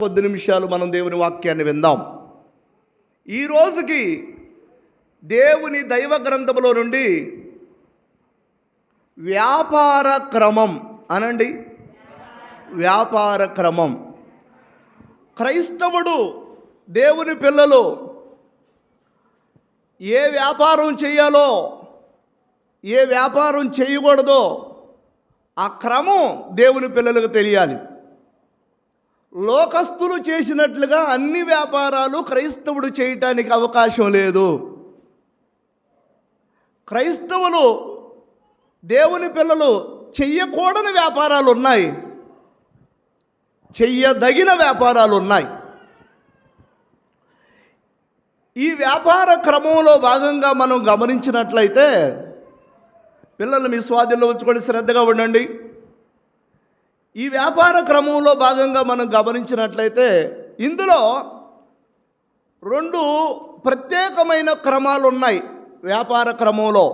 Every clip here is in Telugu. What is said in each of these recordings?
కొద్ది నిమిషాలు మనం దేవుని వాక్యాన్ని విందాం. ఈ రోజుకి దేవుని దైవ గ్రంథములో నుండి వ్యాపార క్రమం అనండి. వ్యాపార క్రమం. క్రైస్తవుడు, దేవుని పిల్లలు ఏ వ్యాపారం చేయాలో, ఏ వ్యాపారం చేయకూడదో ఆ క్రమం దేవుని పిల్లలకు తెలియాలి. లోకస్తులు చేసినట్లుగా అన్ని వ్యాపారాలు క్రైస్తవుడు చేయటానికి అవకాశం లేదు. క్రైస్తవులు, దేవుని పిల్లలు చెయ్యకూడని వ్యాపారాలు ఉన్నాయి, చెయ్యదగిన వ్యాపారాలు ఉన్నాయి. ఈ వ్యాపార క్రమంలో భాగంగా మనం గమనించినట్లయితే, పిల్లలు మీ స్వాధీనంలో ఉంచుకొని శ్రద్ధగా ఉండండి. ఈ వ్యాపార క్రమంలో భాగంగా మనం గమనించినట్లయితే ఇందులో రెండు ప్రత్యేకమైన క్రమాలు ఉన్నాయి వ్యాపార క్రమంలో.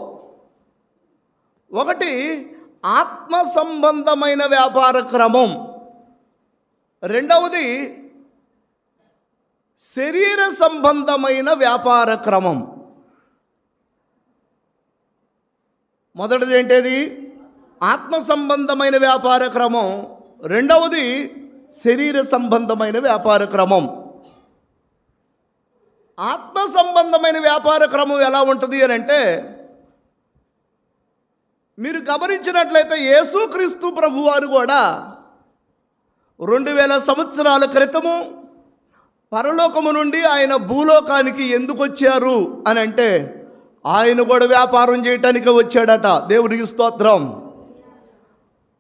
ఒకటి ఆత్మ సంబంధమైన వ్యాపార క్రమం, రెండవది శరీర సంబంధమైన వ్యాపార క్రమం. మొదటిది ఏంటది? ఆత్మ సంబంధమైన వ్యాపార క్రమం. రెండవది శరీర సంబంధమైన వ్యాపార క్రమం. ఆత్మ సంబంధమైన వ్యాపార క్రమం ఎలా ఉంటుంది అని అంటే, మీరు గమనించినట్లయితే యేసుక్రీస్తు ప్రభువారు కూడా 2000 సంవత్సరాల క్రితము పరలోకము నుండి ఆయన భూలోకానికి ఎందుకు వచ్చారు అని అంటే, ఆయన కూడా వ్యాపారం చేయటానికి వచ్చాడట. దేవునికి స్తోత్రం.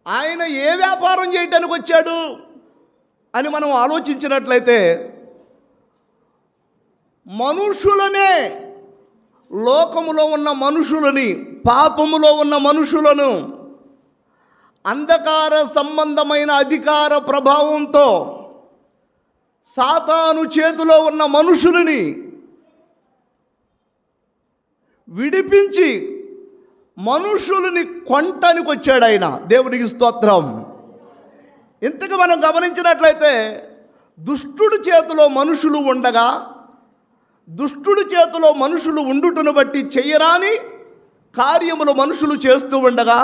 ఆయన ఏ వ్యాపారం చేయటానికి వచ్చాడు అని మనం ఆలోచించినట్లయితే, మనుషులనే, లోకములో ఉన్న మనుషులని, పాపములో ఉన్న మనుషులను, అంధకార సంబంధమైన అధికార ప్రభావంతో సాతాను చేతిలో ఉన్న మనుషులని విడిపించి మనుషులని కొనటానికి వచ్చాడు ఆయన. దేవునికి స్తోత్రం. ఇంతకు మనం గమనించినట్లయితే, దుష్టుడి చేతిలో మనుషులు ఉండగా, దుష్టుడి చేతిలో మనుషులు ఉండుటను బట్టి చెయ్యరాని కార్యములు మనుషులు చేస్తూ ఉండగా,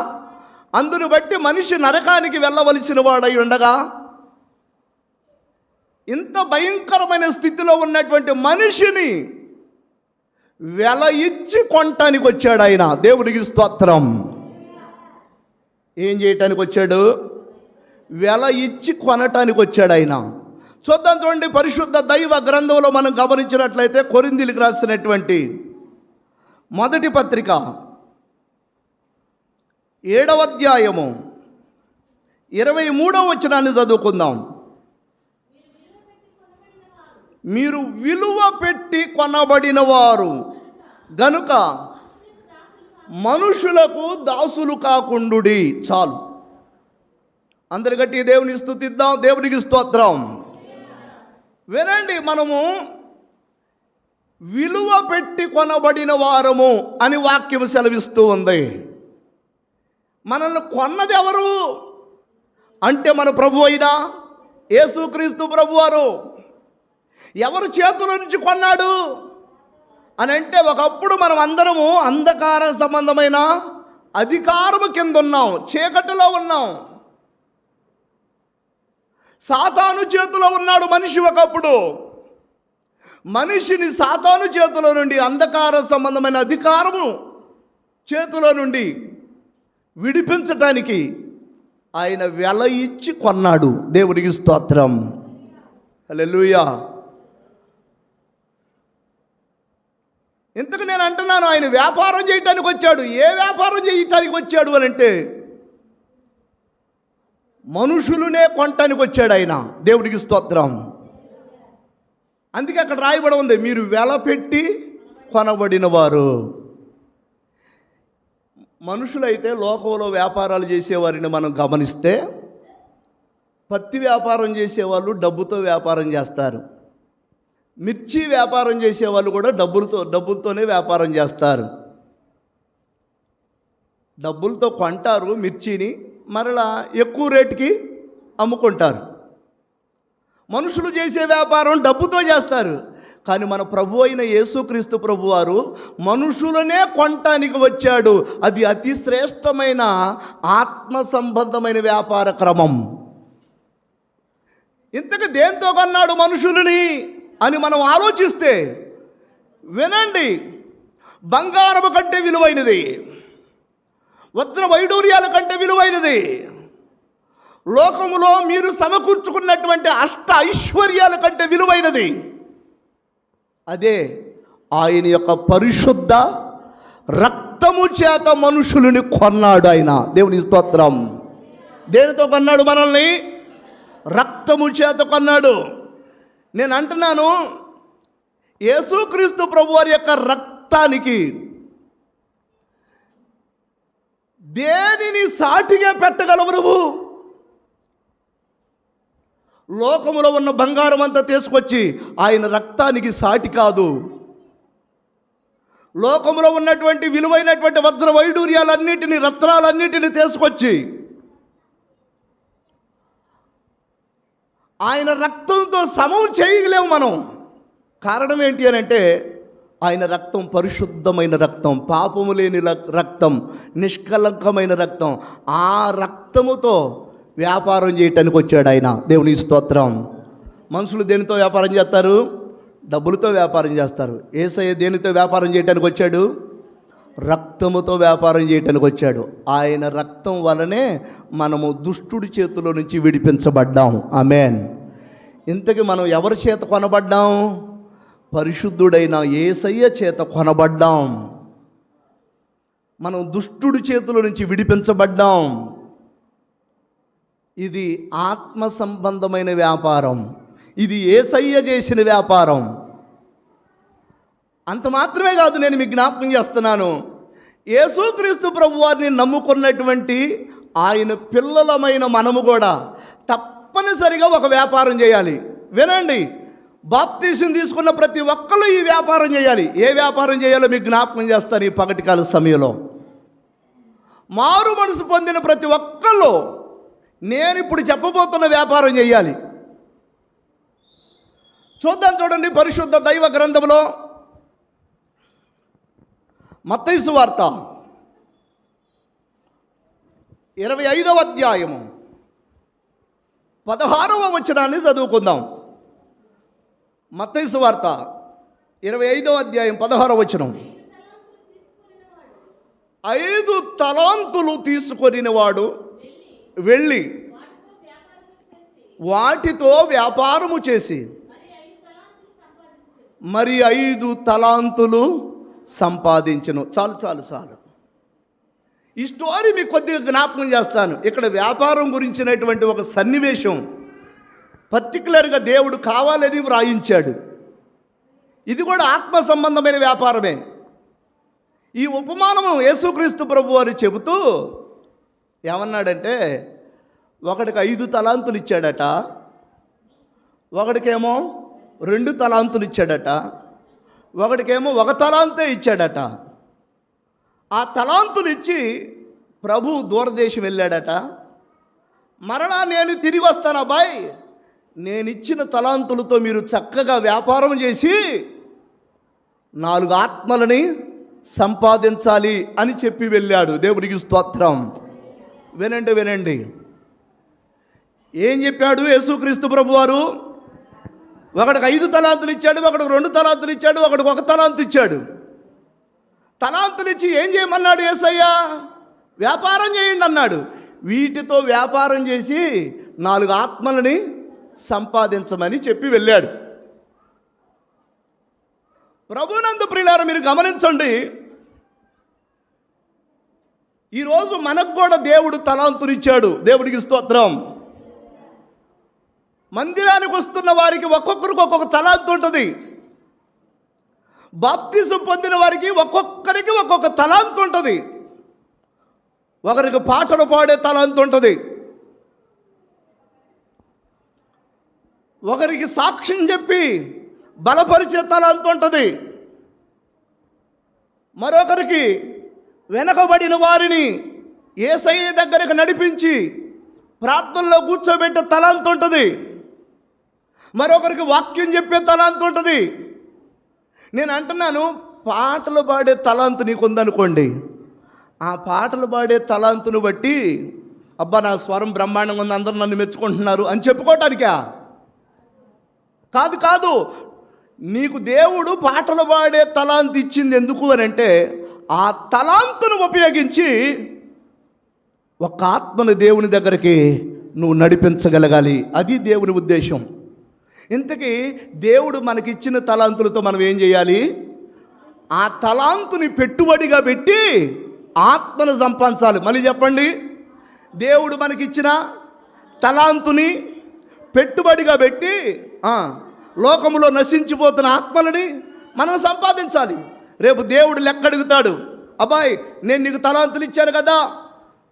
అందును బట్టి మనిషి నరకానికి వెళ్ళవలసిన వాడై ఉండగా, ఇంత భయంకరమైన స్థితిలో ఉన్నటువంటి మనిషిని వెల ఇచ్చి కొనటానికి వచ్చాడు ఆయన. దేవునికి స్తోత్రం. ఏం చేయటానికి వచ్చాడు? వెల ఇచ్చి కొనటానికి వచ్చాడు ఆయన. చూద్దాం, చూడండి. పరిశుద్ధ దైవ గ్రంథంలో మనం గమనించినట్లయితే కొరింథీయులకు రాసినటువంటి మొదటి పత్రిక 7వ అధ్యాయము 23వ వచనాన్ని చదువుకుందాం. మీరు విలువ పెట్టి కొనబడిన వారు గనుక మనుషులకు దాసులు కాకుండుడి. చాలు. అందరి గట్టి దేవుని స్తుతిద్దాం. దేవునికి స్తోత్రం. వినండి, మనము విలువ పెట్టి కొనబడిన వారము అని వాక్యం సెలవిస్తూ ఉంది. మనల్ని కొన్నది ఎవరు అంటే, మన ప్రభు అయిన యేసుక్రీస్తు ప్రభువారు. ఎవరు చేతుల నుంచి కొన్నాడు అని అంటే, ఒకప్పుడు మనం అందరము అంధకార సంబంధమైన అధికారము కింద ఉన్నాం, చీకటిలో ఉన్నాం. సాతాను చేతిలో ఉన్నాడు మనిషి. ఒకప్పుడు మనిషిని సాతాను చేతిలో నుండి, అంధకార సంబంధమైన అధికారము చేతిలో నుండి విడిపించటానికి ఆయన వెల ఇచ్చి కొన్నాడు. దేవునికి స్తోత్రం. హల్లెలూయా. ఇంతకు నేను అంటున్నాను, ఆయన వ్యాపారం చేయటానికి వచ్చాడు. ఏ వ్యాపారం చేయటానికి వచ్చాడు అని అంటే, మనుషులనే కొనటానికి వచ్చాడు ఆయన. దేవునికి స్తోత్రం. అందుకే అక్కడ రాయబడి ఉంది, మీరు వెల పెట్టి కొనబడిన వారు. మనుషులైతే లోకంలో వ్యాపారాలు చేసేవారిని మనం గమనిస్తే, పత్తి వ్యాపారం చేసేవాళ్ళు డబ్బుతో వ్యాపారం చేస్తారు. మిర్చి వ్యాపారం చేసేవాళ్ళు కూడా డబ్బులతోనే వ్యాపారం చేస్తారు. డబ్బులతో కొంటారు మిర్చిని, మరలా ఎక్కువ రేటుకి అమ్ముకుంటారు. మనుషులు చేసే వ్యాపారం డబ్బుతో చేస్తారు. కానీ మన ప్రభు అయిన యేసుక్రీస్తు ప్రభువారు మనుషులనే కొనటానికి వచ్చాడు. అది అతి శ్రేష్టమైన ఆత్మ సంబంధమైన వ్యాపార క్రమం. ఇంతకు దేంతో కొన్నాడు మనుషులని అని మనం ఆలోచిస్తే, వినండి, బంగారము కంటే విలువైనది, వజ్ర వైడూర్యాల కంటే విలువైనది, లోకములో మీరు సమకూర్చుకున్నటువంటి అష్ట ఐశ్వర్యాల కంటే విలువైనది అదే ఆయన యొక్క పరిశుద్ధ రక్తము చేత మనుషులని కొన్నాడు. ఆయన దేవుని స్తోత్రం. దేనితో కొన్నాడు మనల్ని? రక్తము చేత కొన్నాడు. నేను అంటున్నాను, యేసుక్రీస్తు ప్రభువారి యొక్క రక్తానికి దేనిని సాటిగా పెట్టగలవు నువ్వు? లోకములో ఉన్న బంగారం అంతా తీసుకొచ్చి ఆయన రక్తానికి సాటి కాదు. లోకములో ఉన్నటువంటి విలువైనటువంటి వజ్ర వైడూర్యాలన్నిటిని, రత్నాలన్నిటిని తీసుకొచ్చి ఆయన రక్తంతో సమం చేయలేము మనం. కారణం ఏంటి అని అంటే, ఆయన రక్తం పరిశుద్ధమైన రక్తం, పాపము లేని రక్తం, నిష్కలంకమైన రక్తం. ఆ రక్తముతో వ్యాపారం చేయటానికి వచ్చాడు ఆయన. దేవుని స్తోత్రం. మనుషులు దేనితో వ్యాపారం చేస్తారు? డబ్బులతో వ్యాపారం చేస్తారు. యేసయ్య దేనితో వ్యాపారం చేయటానికి వచ్చాడు? రక్తముతో వ్యాపారం చేయటానికి వచ్చాడు. ఆయన రక్తం వలనే మనము దుష్టుడి చేతిలో నుంచి విడిపించబడ్డాం. ఆమేన్. ఇంతకీ మనం ఎవరి చేత కొనబడ్డాం? పరిశుద్ధుడైన యేసయ్య చేత కొనబడ్డాం. మనం దుష్టుడి చేతిలో నుంచి విడిపించబడ్డాం. ఇది ఆత్మ సంబంధమైన వ్యాపారం. ఇది యేసయ్య చేసిన వ్యాపారం. అంత మాత్రమే కాదు, నేను మీకు జ్ఞాపకం చేస్తున్నాను, యేసుక్రీస్తు ప్రభువారిని నమ్ముకున్నటువంటి ఆయన పిల్లలమైన మనము కూడా తప్పనిసరిగా ఒక వ్యాపారం చేయాలి. వినండి, బాప్తీసం తీసుకున్న ప్రతి ఒక్కళ్ళు ఈ వ్యాపారం చేయాలి. ఏ వ్యాపారం చేయాలో మీకు జ్ఞాపకం చేస్తాను ఈ పగటికాల సమయంలో. మారు మనసు పొందిన ప్రతి ఒక్కళ్ళు నేను ఇప్పుడు చెప్పబోతున్న వ్యాపారం చేయాలి. చూద్దాం, చూడండి, పరిశుద్ధ దైవ గ్రంథంలో మత్తయి సువార్త 25వ అధ్యాయము 16వ వచనాన్ని చదువుకుందాం. మత్తయి సువార్త 25వ అధ్యాయం 16వ వచనం. 5 తలాంతులు తీసుకొనివాడు వెళ్ళి వాటితో వ్యాపారము చేసి మరి 5 తలాంతులు సంపాదించును. చాలు చాలు చాలు. ఈ స్టోరీ మీకు కొద్దిగా జ్ఞాపకం చేస్తాను. ఇక్కడ వ్యాపారం గురించినటువంటి ఒక సన్నివేశం పర్టికులర్గా దేవుడు కావాలని వ్రాయించాడు. ఇది కూడా ఆత్మ సంబంధమైన వ్యాపారమే. ఈ ఉపమానము యేసుక్రీస్తు ప్రభు వారు చెబుతూ ఏమన్నాడంటే, ఒకడికి 5 తలాంతులు ఇచ్చాడట, ఒకడికేమో 2 తలాంతులు ఇచ్చాడట, ఒకడికేమో 1 తలాంతే ఇచ్చాడట. ఆ తలాంతులు ఇచ్చి ప్రభు దూరదేశం వెళ్ళాడట. మరలా నేను తిరిగి వస్తాను అబ్బాయి, నేను ఇచ్చిన తలాంతులతో మీరు చక్కగా వ్యాపారం చేసి 4 ఆత్మలని సంపాదించాలి అని చెప్పి వెళ్ళాడు. దేవునికి స్తోత్రం. వినండి వినండి, ఏం చెప్పాడు యేసుక్రీస్తు ప్రభువారు? ఒకడికి 5 తలాంతులు ఇచ్చాడు, ఒకడికి 2 తలాంతులు ఇచ్చాడు, ఒకడికి 1 తలాంతు ఇచ్చాడు. తలాంతులు ఇచ్చి ఏం చేయమన్నాడు యేసయ్య? వ్యాపారం చేయండి అన్నాడు. వీటితో వ్యాపారం చేసి 4 ఆత్మలని సంపాదించమని చెప్పి వెళ్ళాడు. ప్రభునందు ప్రియులారా, మీరు గమనించండి, ఈరోజు మనకు కూడా దేవుడు తలాంతులు ఇచ్చాడు. దేవుడికి స్తోత్రం. మందిరానికి వస్తున్న వారికి ఒక్కొక్కరికి ఒక్కొక్క తలాంతు ఉంటుంది. బాప్తిసం పొందిన వారికి ఒక్కొక్కరికి ఒక్కొక్క తలాంతు ఉంటుంది. ఒకరికి పాటలు పాడే తలాంతు ఉంటుంది, ఒకరికి సాక్ష్యం చెప్పి బలపరిచే తలాంతు ఉంటుంది, మరొకరికి వెనకబడిన వారిని యేసయ్య దగ్గరకు నడిపించి ప్రార్థనలో కూర్చోబెట్టే తలాంతు ఉంటుంది, మరొకరికి వాక్యం చెప్పే తలాంతు ఉంటుంది. నేను అంటున్నాను, పాటలు పాడే తలాంతు నీకు ఉందనుకోండి, ఆ పాటలు పాడే తలాంతును బట్టి అబ్బా నా స్వరం బ్రహ్మాండంగా ఉంది, అందరూ నన్ను మెచ్చుకుంటున్నారు అని చెప్పుకోవటానికా? కాదు కాదు. నీకు దేవుడు పాటలు పాడే తలాంతు ఇచ్చింది ఎందుకు అని అంటే, ఆ తలాంతును ఉపయోగించి ఒక ఆత్మను దేవుని దగ్గరికి నువ్వు నడిపించగలగాలి. అది దేవుని ఉద్దేశం. ఇంతకీ దేవుడు మనకిచ్చిన తలాంతులతో మనం ఏం చేయాలి? ఆ తలాంతుని పెట్టుబడిగా పెట్టి ఆత్మను సంపాదించాలి. మళ్ళీ చెప్పండి. దేవుడు మనకిచ్చిన తలాంతుని పెట్టుబడిగా పెట్టి లోకములో నశించిపోతున్న ఆత్మలని మనం సంపాదించాలి. రేపు దేవుడు లెక్క అడుగుతాడు, అబ్బాయి నేను నీకు తలాంతులు ఇచ్చాను కదా,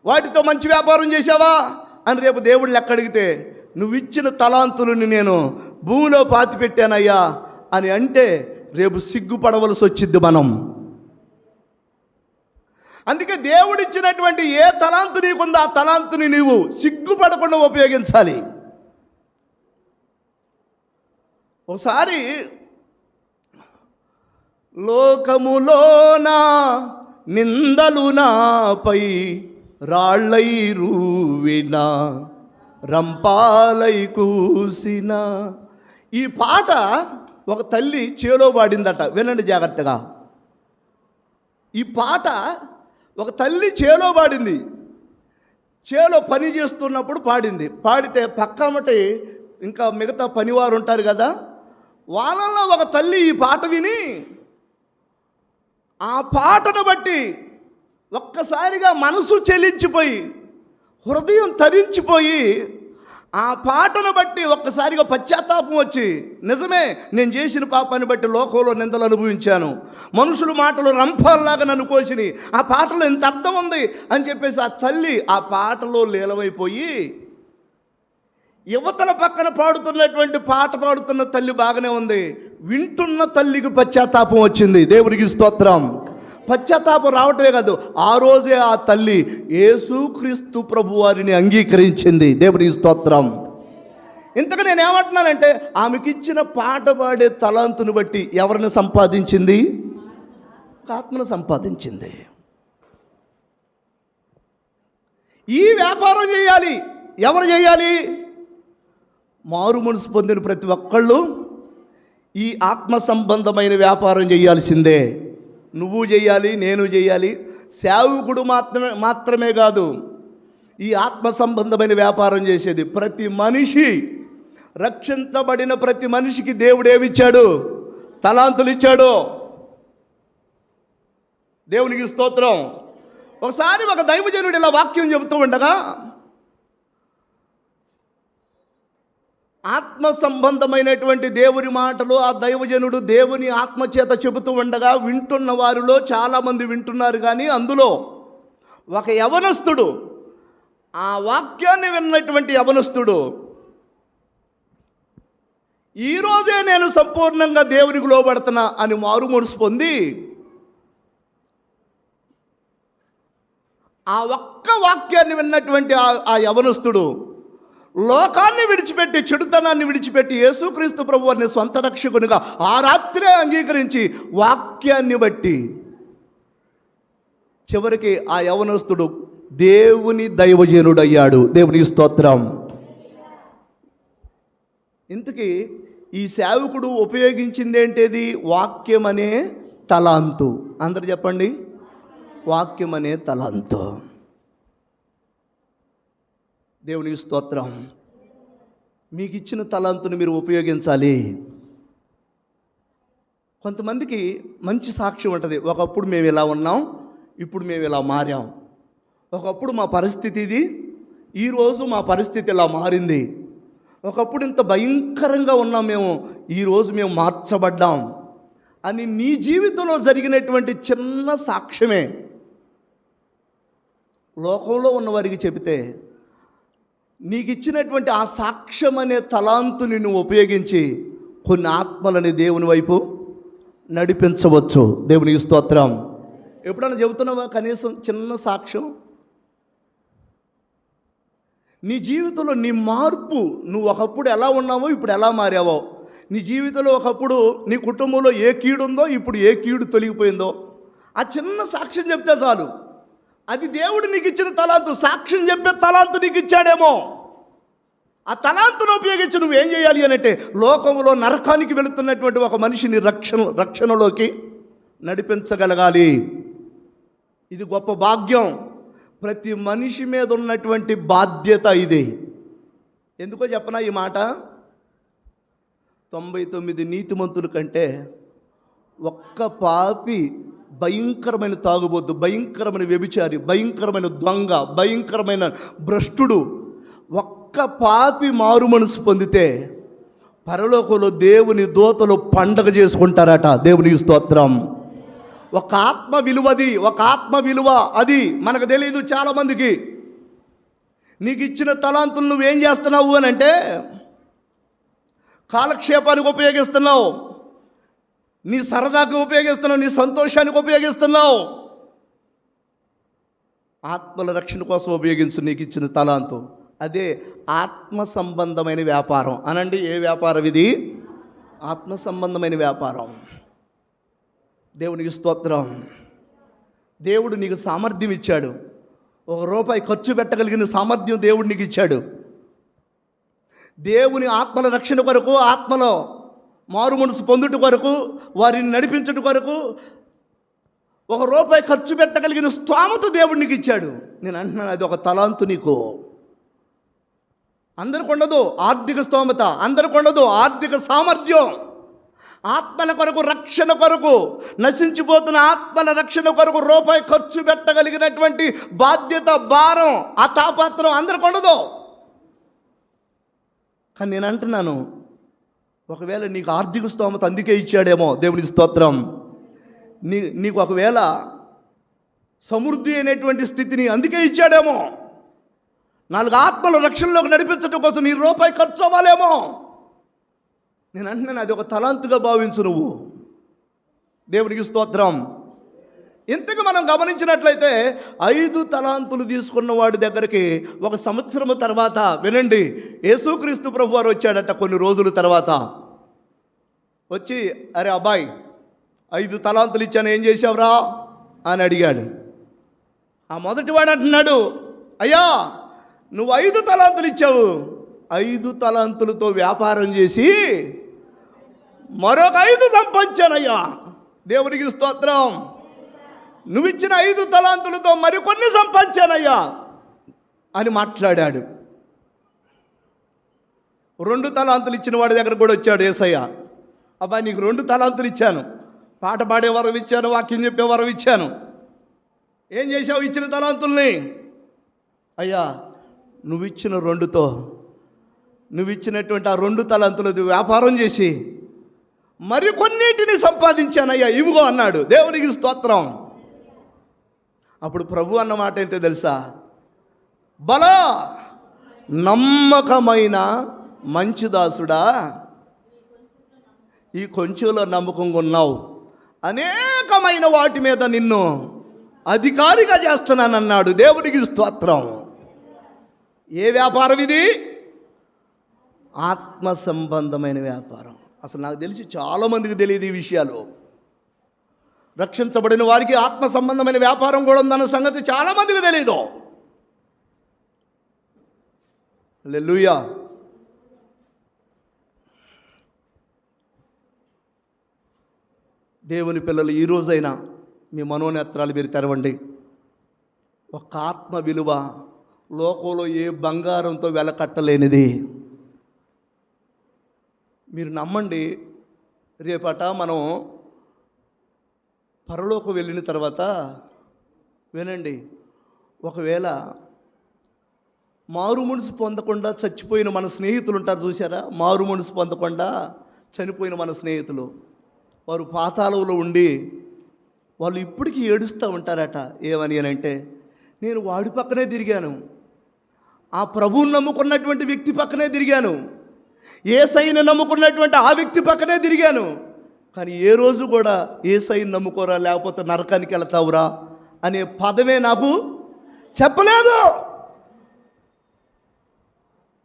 వాటితో మంచి వ్యాపారం చేసావా అని రేపు దేవుడు లెక్క అడిగితే, నువ్వు ఇచ్చిన తలాంతులని నేను భూమిలో పాతిపెట్టానయ్యా అని అంటే రేపు సిగ్గుపడవలసి వచ్చింది మనం. అందుకే దేవుడిచ్చినటువంటి ఏ తలాంతు నీకుందో ఆ తలాంతుని నీవు సిగ్గుపడకుండా ఉపయోగించాలి. ఒకసారి లోకములోన నిందలు నాపై రాళ్ళై రూవిన రంపాలై కూసిన, ఈ పాట ఒక తల్లి చేలో పాడిందట. వినండి జాగ్రత్తగా. ఈ పాట ఒక తల్లి చేలో పాడింది. చేలో పని చేస్తున్నప్పుడు పాడింది. పాడితే పక్కమటి ఇంకా మిగతా పనివారు ఉంటారు కదా, వాళ్ళల్లో ఒక తల్లి ఈ పాట విని ఆ పాటను బట్టి ఒక్కసారిగా మనసు చెలించిపోయి, హృదయం తరించిపోయి, ఆ పాటను బట్టి ఒక్కసారిగా పశ్చాత్తాపం వచ్చి, నిజమే నేను చేసిన పాపాన్ని బట్టి లోకంలో నిందలు అనుభవించాను, మనుషుల మాటలు రంపాల్లాగా నన్ను కోసిని, ఆ పాటలో ఎంత అర్థం ఉంది అని చెప్పేసి ఆ తల్లి ఆ పాటలో లీలమైపోయి, యువతల పక్కన పాడుతున్నటువంటి పాట పాడుతున్న తల్లి బాగానే ఉంది, వింటున్న తల్లికి పశ్చాత్తాపం వచ్చింది. దేవునికి స్తోత్రం. పశ్చాత్తాపం రావటమే కాదు, ఆ రోజే ఆ తల్లి యేసుక్రీస్తు ప్రభువారిని అంగీకరించింది. దేవునికి స్తోత్రం. ఇంతకు నేను ఏమంటున్నానంటే, ఆమెకిచ్చిన పాట పాడే తలాంతును బట్టి ఎవరిని సంపాదించింది? ఆత్మను సంపాదించింది. ఈ వ్యాపారం చేయాలి. ఎవరు చేయాలి? మారు మనసు పొందిన ప్రతి ఒక్కళ్ళు ఈ ఆత్మ సంబంధమైన వ్యాపారం చేయాల్సిందే. నువ్వు చేయాలి, నేను చేయాలి. సేవకుడు మాత్రమే కాదు, ఈ ఆత్మ సంబంధమైన వ్యాపారం చేసేది ప్రతి మనిషి. రక్షించబడిన ప్రతి మనిషికి దేవుడు ఏమిచ్చాడు? తలాంతులు ఇచ్చాడు. దేవునికి స్తోత్రం. ఒకసారి ఒక దైవజనుడు ఇలా వాక్యం చెబుతూ ఉండగా, ఆత్మ సంబంధమైనటువంటి దేవుని మాటలు ఆ దైవజనుడు దేవుని ఆత్మచేత చెబుతూ ఉండగా వింటున్న వారిలో చాలామంది వింటున్నారు. కానీ అందులో ఒక యవనస్తుడు, ఆ వాక్యాన్ని విన్నటువంటి యవనస్తుడు, ఈరోజే నేను సంపూర్ణంగా దేవునికి లోబడుతున్నా అని మారు మనసు పొంది ఆ ఒక్క వాక్యాన్ని విన్నటువంటి ఆ యవనస్తుడు లోకాన్ని విడిచిపెట్టి, చెడుతనాన్ని విడిచిపెట్టి యేసుక్రీస్తు ప్రభువుని స్వంత రక్షకునిగా ఆ రాత్రే అంగీకరించి వాక్యాన్ని బట్టి చివరికి ఆ యవనస్తుడు దేవుని దైవజనుడయ్యాడు. దేవుని స్తోత్రం. ఇంతకీ ఈ సేవకుడు ఉపయోగించింది ఏంటిది? వాక్యం అనే తలాంతు. అందరు చెప్పండి, వాక్యం అనే తలాంతు. దేవునికి స్తోత్రం. మీకు ఇచ్చిన తలాంతుని మీరు ఉపయోగించాలి. కొంతమందికి మంచి సాక్ష్యం ఉంటుంది. ఒకప్పుడు మేము ఇలా ఉన్నాం, ఇప్పుడు మేము ఇలా మారాం. ఒకప్పుడు మా పరిస్థితి ఇది, ఈరోజు మా పరిస్థితి ఇలా మారింది. ఒకప్పుడు ఇంత భయంకరంగా ఉన్నాం మేము, ఈరోజు మేము మార్చబడ్డాం అని నీ జీవితంలో జరిగినటువంటి చిన్న సాక్ష్యమే లోకంలో ఉన్నవారికి చెబితే, నీకు ఇచ్చినటువంటి ఆ సాక్ష్యం అనే తలాంతుని నువ్వు ఉపయోగించి కొన్ని ఆత్మలని దేవుని వైపు నడిపించవచ్చు. దేవునికి స్తోత్రం. ఎప్పుడైనా చెబుతున్నావా కనీసం చిన్న సాక్ష్యం? నీ జీవితంలో నీ మార్పు, నువ్వు ఒకప్పుడు ఎలా ఉన్నావో ఇప్పుడు ఎలా మారావో, నీ జీవితంలో ఒకప్పుడు నీ కుటుంబంలో ఏ కీడు ఉందో ఇప్పుడు ఏ కీడు తొలగిపోయిందో, ఆ చిన్న సాక్ష్యం చెప్తే చాలు. అది దేవుడు నీకు ఇచ్చిన తలాంతు. సాక్ష్యం చెప్పే తలాంతు నీకు ఇచ్చాడేమో. ఆ తలాంతును ఉపయోగించి నువ్వేం చేయాలి అని అంటే, లోకంలో నరకానికి వెళుతున్నటువంటి ఒక మనిషిని రక్షణలోకి నడిపించగలగాలి. ఇది గొప్ప భాగ్యం. ప్రతి మనిషి మీద ఉన్నటువంటి బాధ్యత ఇది. ఎందుకో చెప్పనా ఈ మాట? 99 నీతిమంతుల కంటే ఒక్క పాపి, భయంకరమైన తాగుబోతు, భయంకరమైన వ్యభిచారి, భయంకరమైన దొంగ, భయంకరమైన భ్రష్టుడు, ఒక్క పాపి మారు మనసు పొందితే పరలోకంలో దేవుని దూతలు పండగ చేసుకుంటారట. దేవునికి స్తోత్రం. ఒక ఆత్మ విలువది, ఒక ఆత్మ విలువ అది మనకు తెలియదు చాలామందికి. నీకు ఇచ్చిన తలాంతులు నువ్వేం చేస్తున్నావు అని అంటే, కాలక్షేపానికి ఉపయోగిస్తున్నావు, నీ సరదాకి ఉపయోగిస్తున్నావు, నీ సంతోషానికి ఉపయోగిస్తున్నావు. ఆత్మల రక్షణ కోసం ఉపయోగించు నీకు ఇచ్చిన తలాంతు. అదే ఆత్మ సంబంధమైన వ్యాపారం అనండి. ఏ వ్యాపారం ఇది? ఆత్మ సంబంధమైన వ్యాపారం. దేవునికి స్తోత్రం. దేవుడు నీకు సామర్థ్యం ఇచ్చాడు. ₹1 ఖర్చు పెట్టగలిగిన సామర్థ్యం దేవుడు నీకు ఇచ్చాడు. దేవుని ఆత్మల రక్షణ కొరకు, ఆత్మలో మారు మనసు పొందుట కొరకు, వారిని నడిపించుట కొరకు ₹1 ఖర్చు పెట్టగలిగిన స్తోమత దేవుడు నీకు ఇచ్చాడు. నేను అంటున్నాను, అది ఒక తలాంతు నీకు. అందరికి ఉండదు ఆర్థిక స్తోమత, అందరికి ఉండదు ఆర్థిక సామర్థ్యం. ఆత్మల కొరకు, రక్షణ కొరకు, నశించిపోతున్న ఆత్మల రక్షణ కొరకు ₹1 ఖర్చు పెట్టగలిగినటువంటి బాధ్యత, భారం, ఆ తాపత్రం అందరికి ఉండదు. కానీ నేను అంటున్నాను, ఒకవేళ నీకు ఆర్థిక స్తోమత అందుకే ఇచ్చాడేమో. దేవునికి స్తోత్రం. నీకు ఒకవేళ సమృద్ధి అనేటువంటి స్థితిని అందుకే ఇచ్చాడేమో. 4 ఆత్మల రక్షణలోకి నడిపించడం కోసం నీ ₹1 ఖర్చు అవ్వాలేమో. నేను అంటున్నాను, అది ఒక తలాంతుగా భావించు నువ్వు. దేవునికి స్తోత్రం. ఇంతకు మనం గమనించినట్లయితే 5 తలాంతులు తీసుకున్న వాడి దగ్గరికి 1 సంవత్సరం తర్వాత, వినండి, యేసుక్రీస్తు ప్రభు వారు వచ్చాడట. కొన్ని రోజుల తర్వాత వచ్చి, అరే అబ్బాయి, 5 తలాంతులు ఇచ్చాను, ఏం చేసావురా అని అడిగాడు. ఆ మొదటివాడు అంటున్నాడు, అయ్యా నువ్వు 5 తలాంతులు ఇచ్చావు, 5 తలాంతులతో వ్యాపారం చేసి మరొక 5 సంపాదించానయ్యా. దేవునికి స్తోత్రం. నువ్వు ఇచ్చిన 5 తలాంతులతో మరికొన్ని సంపాదించానయ్యా అని మాట్లాడాడు. 2 తలాంతులు ఇచ్చిన వాడి దగ్గర కూడా వచ్చాడు యేసయ్య. అబ్బాయి నీకు 2 తలాంతులు ఇచ్చాను, పాట పాడే వరం ఇచ్చాను, వాక్యం చెప్పే వరం ఇచ్చాను, ఏం చేశావు ఇచ్చిన తలాంతుల్ని? అయ్యా నువ్వు ఇచ్చిన 2తో, నువ్వు ఇచ్చినటువంటి ఆ 2 తలాంతులది వ్యాపారం చేసి మరికొన్నిటిని సంపాదించానయ్యా, ఇవిగో అన్నాడు. దేవునికి స్తోత్రం. అప్పుడు ప్రభు అన్న మాట ఏంటో తెలుసా? బలా నమ్మకమైన మంచి దాసుడా, ఈ కొంచెంలో నమ్మకంగా ఉన్నావు, అనేకమైన వాటి మీద నిన్ను అధికారిగా చేస్తున్నానన్నాడు. దేవునికి స్తోత్రం. ఏ వ్యాపారం ఇది? ఆత్మ సంబంధమైన వ్యాపారం. అసలు నాకు తెలిసి చాలామందికి తెలియదు ఈ విషయాలు. రక్షించబడిన వారికి ఆత్మ సంబంధమైన వ్యాపారం కూడా ఉందన్న సంగతి చాలామందికి తెలియదు. హల్లెలూయా. దేవుని పిల్లలు, ఈరోజైనా మీ మనోనేత్రాలు మీరు తెరవండి. ఒక ఆత్మ విలువ లోకంలో ఏ బంగారంతో వెలకట్టలేనిది. మీరు నమ్మండి, రేపట మనం పరలోకం వెళ్ళిన తర్వాత, వినండి, ఒకవేళ మారు మనసు పొందకుండా చచ్చిపోయిన మన స్నేహితులు ఉంటారు చూసారా? మారు మనసు పొందకుండా చనిపోయిన మన స్నేహితులు, వారు పాతాళంలో ఉండి వాళ్ళు ఇప్పటికీ ఏడుస్తూ ఉంటారట. ఏమని అంటే, నేను వాడి పక్కనే తిరిగాను, ఆ ప్రభువుని నమ్ముకున్నటువంటి వ్యక్తి పక్కనే తిరిగాను, యేసయ్యను నమ్ముకున్నటువంటి ఆ వ్యక్తి పక్కనే తిరిగాను, కానీ ఏ రోజు కూడా యేసయ్యను నమ్ముకోరా లేకపోతే నరకానికి వెళ్తావురా అనే పదమే నాకు చెప్పలేదు.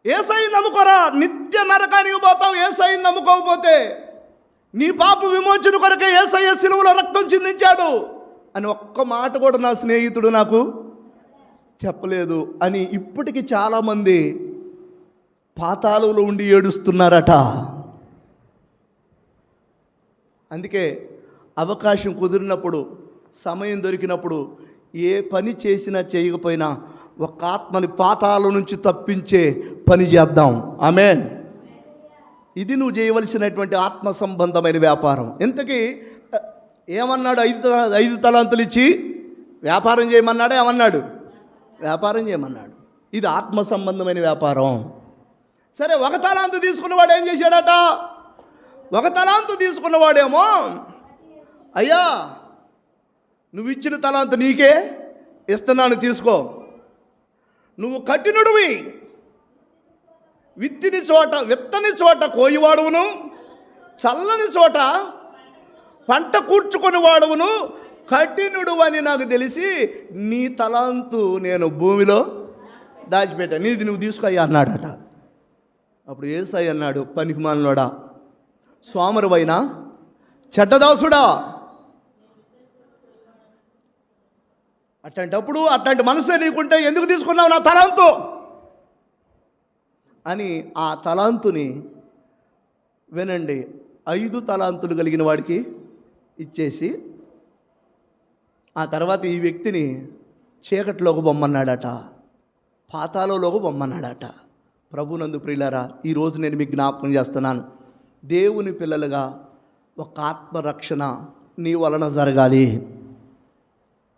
యేసయ్యని నమ్ముకోరా, నిత్య నరకానికి పోతావు యేసయ్యని నమ్ముకోకపోతే. నీ పాప విమోచన కొరకే యేసయ్య సిలువలో రక్తం చిందించాడు అని ఒక్క మాట కూడా నా స్నేహితుడు నాకు చెప్పలేదు అని ఇప్పటికీ చాలామంది పాతాళంలో ఉండి ఏడుస్తున్నారట. అందుకే అవకాశం కుదిరినప్పుడు, సమయం దొరికినప్పుడు ఏ పని చేసినా చేయకపోయినా ఒక ఆత్మని పాతాళం నుంచి తప్పించే పని చేద్దాం. ఆమేన్. ఇది నువ్వు చేయవలసినటువంటి ఆత్మ సంబంధమైన వ్యాపారం. ఇంతకీ ఏమన్నాడు? 5 తలాంతులు ఇచ్చి వ్యాపారం చేయమన్నాడు. ఏమన్నాడు? వ్యాపారం చేయమన్నాడు. ఇది ఆత్మ సంబంధమైన వ్యాపారం. సరే, 1 తలాంతు తీసుకున్నవాడు ఏం చేశాడట? 1 తలాంతు తీసుకున్నవాడేమో, అయ్యా నువ్వు ఇచ్చిన తలాంతు నీకే ఇస్తున్నాను, తీసుకో. నువ్వు కఠినుడివి, విత్తని చోట కోయివాడువును, చల్లని చోట పంట కూర్చుకొని వాడువును, కఠినుడు అని నాకు తెలిసి నీ తలాంతు నేను భూమిలో దాచిపెట్టా, నీది నువ్వు తీసుకోయ్యా అన్నాడట. అప్పుడు యేసయ్య అన్నాడు, పనికిమాలినోడా, సోమరువైనా చెడ్డదాసుడా, అట్లాంటి మనసే నీకుంటే ఎందుకు తీసుకున్నావు నా తలాంతు అని ఆ తలాంతుని వినండి 5 తలాంతులు కలిగిన వాడికి ఇచ్చేసి ఆ తర్వాత ఈ వ్యక్తిని చీకటిలోకి బొమ్మన్నాడట, పాతాళంలోకి బొమ్మన్నాడట. ప్రభునందు ప్రియులారా, ఈరోజు నేను మీకు జ్ఞాపకం చేస్తున్నాను, దేవుని పిల్లలుగా ఒక ఆత్మరక్షణ నీ వలన జరగాలి.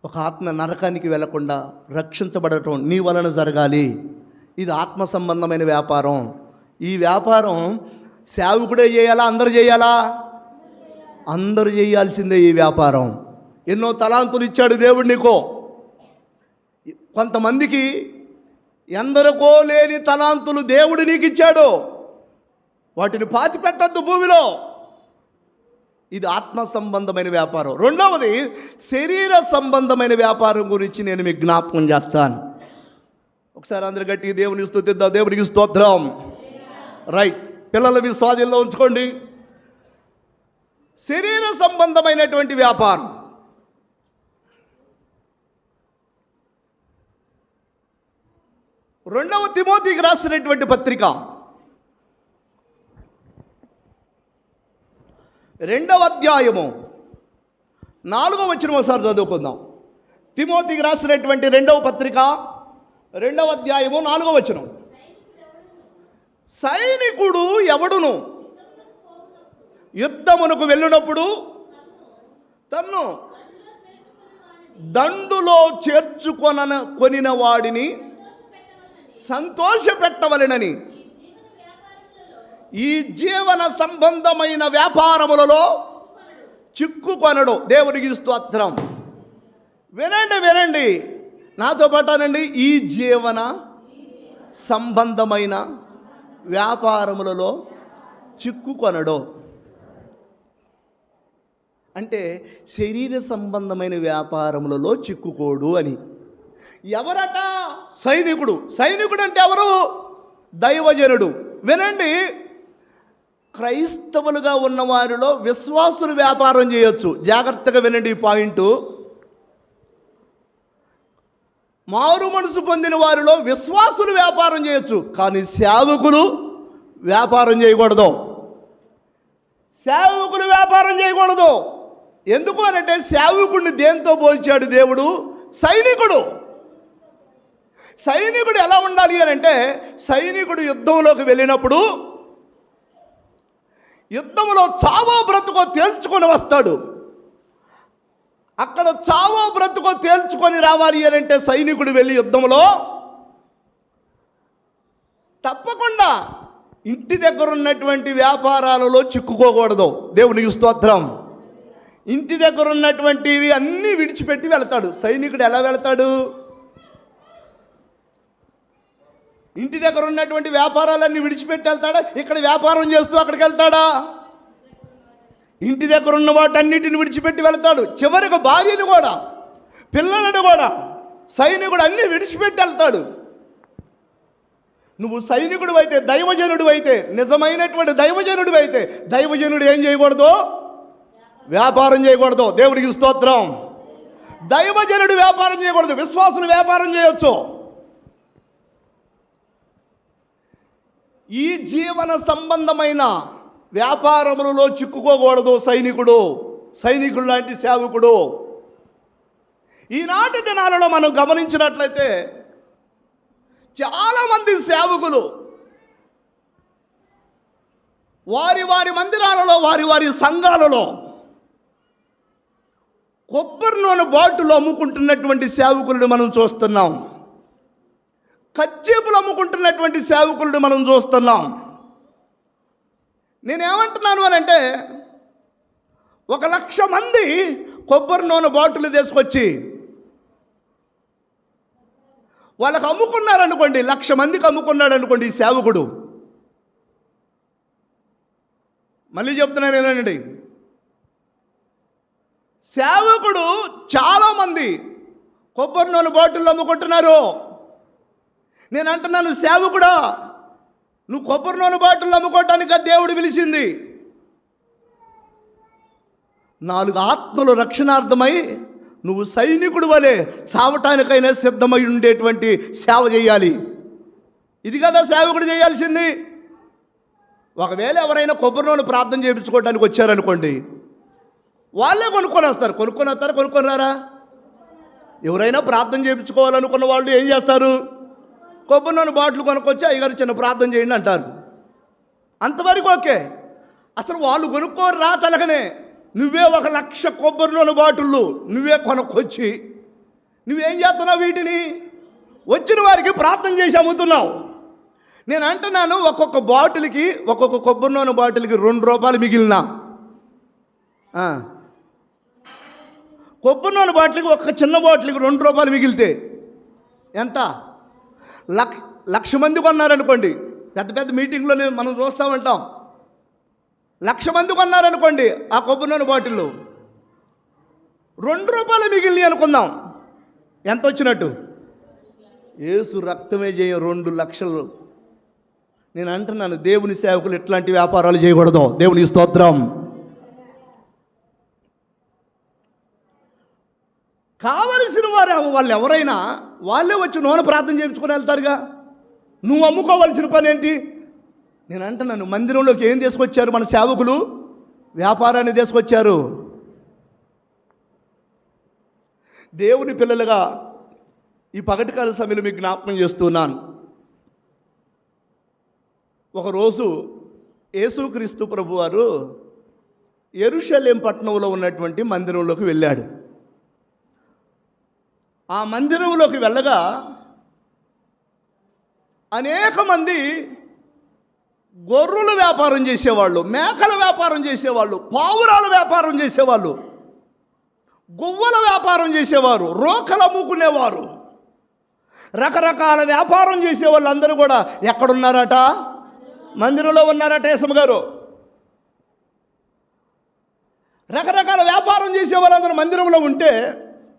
ఒక ఆత్మ నరకానికి వెళ్లకుండా రక్షించబడటం నీ వలన జరగాలి. ఇది ఆత్మ సంబంధమైన వ్యాపారం. ఈ వ్యాపారం సేవకుడే చేయాలా? అందరూ చేయాలా? అందరూ చేయాల్సిందే ఈ వ్యాపారం. ఎన్నో తలాంతులు ఇచ్చాడు దేవుడు నీకో. కొంతమందికి ఎందరికో లేని తలాంతులు దేవుడు నీకు ఇచ్చాడు. వాటిని పాతి పెట్టద్దు భూమిలో. ఇది ఆత్మ సంబంధమైన వ్యాపారం. రెండవది శరీర సంబంధమైన వ్యాపారం గురించి నేను మీకు జ్ఞాపకం చేస్తాను. ఒకసారి అందరు గట్టి దేవునికి స్తుతిద్దాం. దేవునికి స్తోత్రం. రైట్, పిల్లలు మీ స్వాధీనంలో ఉంచుకోండి. శరీర సంబంధమైనటువంటి వ్యాపారం. రెండవ తిమోతికి రాసినటువంటి పత్రిక 2వ అధ్యాయము 4వ వచనం ఒకసారి చదువుకుందాం. తిమోతికి రాసినటువంటి 2వ పత్రిక 2వ అధ్యాయము 4వ వచనం. సైనికుడు ఎవడును యుద్ధమునకు వెళ్ళినప్పుడు తన్ను దండులో కొనిన వాడిని సంతోషపెట్టవలెనని ఈ జీవన సంబంధమైన వ్యాపారములలో చిక్కుకొనడు. దేవునికి స్తోత్రం. వినండి, నాతో పాటానండి. ఈ జీవన సంబంధమైన వ్యాపారములలో చిక్కుకొనడు అంటే శరీర సంబంధమైన వ్యాపారములలో చిక్కుకోడు అని. ఎవరట? సైనికుడు. సైనికుడు అంటే ఎవరు? దైవజనుడు. వినండి, క్రైస్తవులుగా ఉన్న వారిలో విశ్వాసులు వ్యాపారం చేయొచ్చు. జాగ్రత్తగా వినండి ఈ పాయింట్. మారు మనసు పొందిన వారిలో విశ్వాసులు వ్యాపారం చేయొచ్చు, కానీ సేవకులు వ్యాపారం చేయకూడదు. సేవకులు వ్యాపారం చేయకూడదు. ఎందుకు అనంటే సేవకుడిని దేంతో పోల్చాడు దేవుడు? సైనికుడు. సైనికుడు ఎలా ఉండాలి అని అంటే, సైనికుడు యుద్ధంలోకి వెళ్ళినప్పుడు యుద్ధంలో చావో బ్రతుకో తేల్చుకొని వస్తాడు. అక్కడ చావో బ్రతుకో తేల్చుకొని రావాలి అని అంటే సైనికుడు వెళ్ళి యుద్ధంలో తప్పకుండా ఇంటి దగ్గర ఉన్నటువంటి వ్యాపారాలలో చిక్కుకోకూడదు. దేవునికి స్తోత్రం. ఇంటి దగ్గర ఉన్నటువంటివి అన్నీ విడిచిపెట్టి వెళ్తాడు. సైనికుడు ఎలా వెళ్తాడు? ఇంటి దగ్గర ఉన్నటువంటి వ్యాపారాలన్నీ విడిచిపెట్టి వెళ్తాడా? ఇక్కడ వ్యాపారం చేస్తూ అక్కడికి వెళ్తాడా? ఇంటి దగ్గర ఉన్న వాటన్నిటిని విడిచిపెట్టి వెళ్తాడు. చివరికి భార్యను కూడా, పిల్లలను కూడా సైనికుడు అన్నీ విడిచిపెట్టి వెళ్తాడు. నువ్వు సైనికుడు అయితే, దైవజనుడు అయితే, నిజమైనటువంటి దైవజనుడు అయితే, దైవజనుడు ఏం చేయకూడదు? వ్యాపారం చేయకూడదు. దేవుడికి స్తోత్రం. దైవజనుడు వ్యాపారం చేయకూడదు, విశ్వాసులు వ్యాపారం చేయొచ్చు. ఈ జీవన సంబంధమైన వ్యాపారములలో చిక్కుకోకూడదు సైనికుడు లాంటి సేవకుడు. ఈనాటి దినాలలో మనం గమనించినట్లయితే చాలామంది సేవకులు వారి వారి మందిరాలలో, వారి వారి సంఘాలలో కొబ్బరి నూనె బాటిల్ అమ్ముకుంటున్నటువంటి సేవకులను మనం చూస్తున్నాం. కచ్చేపులు అమ్ముకుంటున్నటువంటి సేవకులను మనం చూస్తున్నాం. నేనేమంటున్నాను అని అంటే, 1,00,000 మంది కొబ్బరి నూనె బాటిల్ తీసుకొచ్చి వాళ్ళకు అమ్ముకున్నారనుకోండి, 1,00,000 మందికి అమ్ముకున్నాడు అనుకోండి ఈ సేవకుడు. మళ్ళీ చెప్తున్నాను ఏనండి, సేవకుడు చాలామంది కొబ్బరి నూనె బాటిల్ అమ్ముకుంటున్నారు. నేను అంటున్నాను, సేవకుడా, నువ్వు కొబ్బరి నూనె బాటిల్ అమ్ముకోవటానికి దేవుడు పిలిచింది 4 ఆత్మలు రక్షణార్థమై నువ్వు సైనికుడు వలె సావటానికైనా సిద్ధమై ఉండేటువంటి సేవ చేయాలి. ఇది కదా సేవకుడు చేయాల్సింది. ఒకవేళ ఎవరైనా కొబ్బరి నూనె ప్రార్థన చేయించుకోవడానికి వచ్చారనుకోండి, వాళ్ళే కొనుక్కొని వస్తారు. కొనుక్కొని రారా? ఎవరైనా ప్రార్థన చేయించుకోవాలనుకున్న వాళ్ళు ఏం చేస్తారు? కొబ్బరి నూనె బాటిల్ కొనుక్కొచ్చి అయ్యగారు చిన్న ప్రార్థన చేయండి అంటారు. అంతవరకు ఓకే. అసలు వాళ్ళు కొనుక్కోరు రా తలగనే. నువ్వే 1,00,000 కొబ్బరి నూనె బాటిళ్ళు నువ్వే కొనుక్కొచ్చి నువ్వేం చేస్తున్నావు? వీటిని వచ్చిన వారికి ప్రార్థన చేసి అమ్ముతున్నావు. నేను అంటున్నాను, ఒక్కొక్క కొబ్బరి నూనె బాటిల్కి 2 రూపాయలు మిగిలిన కొబ్బరి నూనె బాటిల్కి, ఒక చిన్న బాటిల్కి 2 రూపాయలు మిగిలితే ఎంత? 1,00,000 మంది కొన్నారనుకోండి, పెద్ద పెద్ద మీటింగ్లోనే మనం చూస్తూ ఉంటాం. 1,00,000 మంది కొన్నారనుకోండి, ఆ కొబ్బరి నూనె బాటిల్లో 2 రూపాయలు మిగిలిన అనుకుందాం, ఎంత వచ్చినట్టు? యేసు రక్తమే చేయ 2 లక్షలు. నేను అంటున్నాను, దేవుని సేవకులు ఎట్లాంటి వ్యాపారాలు చేయకూడదు. దేవుని స్తోత్రం. కావలసిన వాళ్ళు ఎవరైనా వాళ్ళే వచ్చి నూనె ప్రార్థన చేయించుకొని వెళ్తారుగా. నువ్వు అమ్ముకోవాల్సిన పని ఏంటి? నేను అంటున్నాను, మందిరంలోకి ఏం తీసుకొచ్చారు మన సేవకులు? వ్యాపారాన్ని తీసుకొచ్చారు. దేవుని పిల్లలుగా ఈ పగటికాల సమయంలో మీకు జ్ఞాపకం చేస్తున్నాను. ఒకరోజు యేసుక్రీస్తు ప్రభువారు యెరూషలేం పట్టణంలో ఉన్నటువంటి మందిరంలోకి వెళ్ళాడు. ఆ మందిరంలోకి వెళ్ళగా అనేక మంది గొర్రెల వ్యాపారం చేసేవాళ్ళు, మేకల వ్యాపారం చేసేవాళ్ళు, పావురాల వ్యాపారం చేసేవాళ్ళు, గువ్వల వ్యాపారం చేసేవారు, రోకలు అమ్ముకునేవారు, రకరకాల వ్యాపారం చేసేవాళ్ళు అందరూ కూడా ఎక్కడున్నారట? మందిరంలో ఉన్నారట. యేసమ్మ గారు, రకరకాల వ్యాపారం చేసేవాళ్ళందరూ మందిరంలో ఉంటే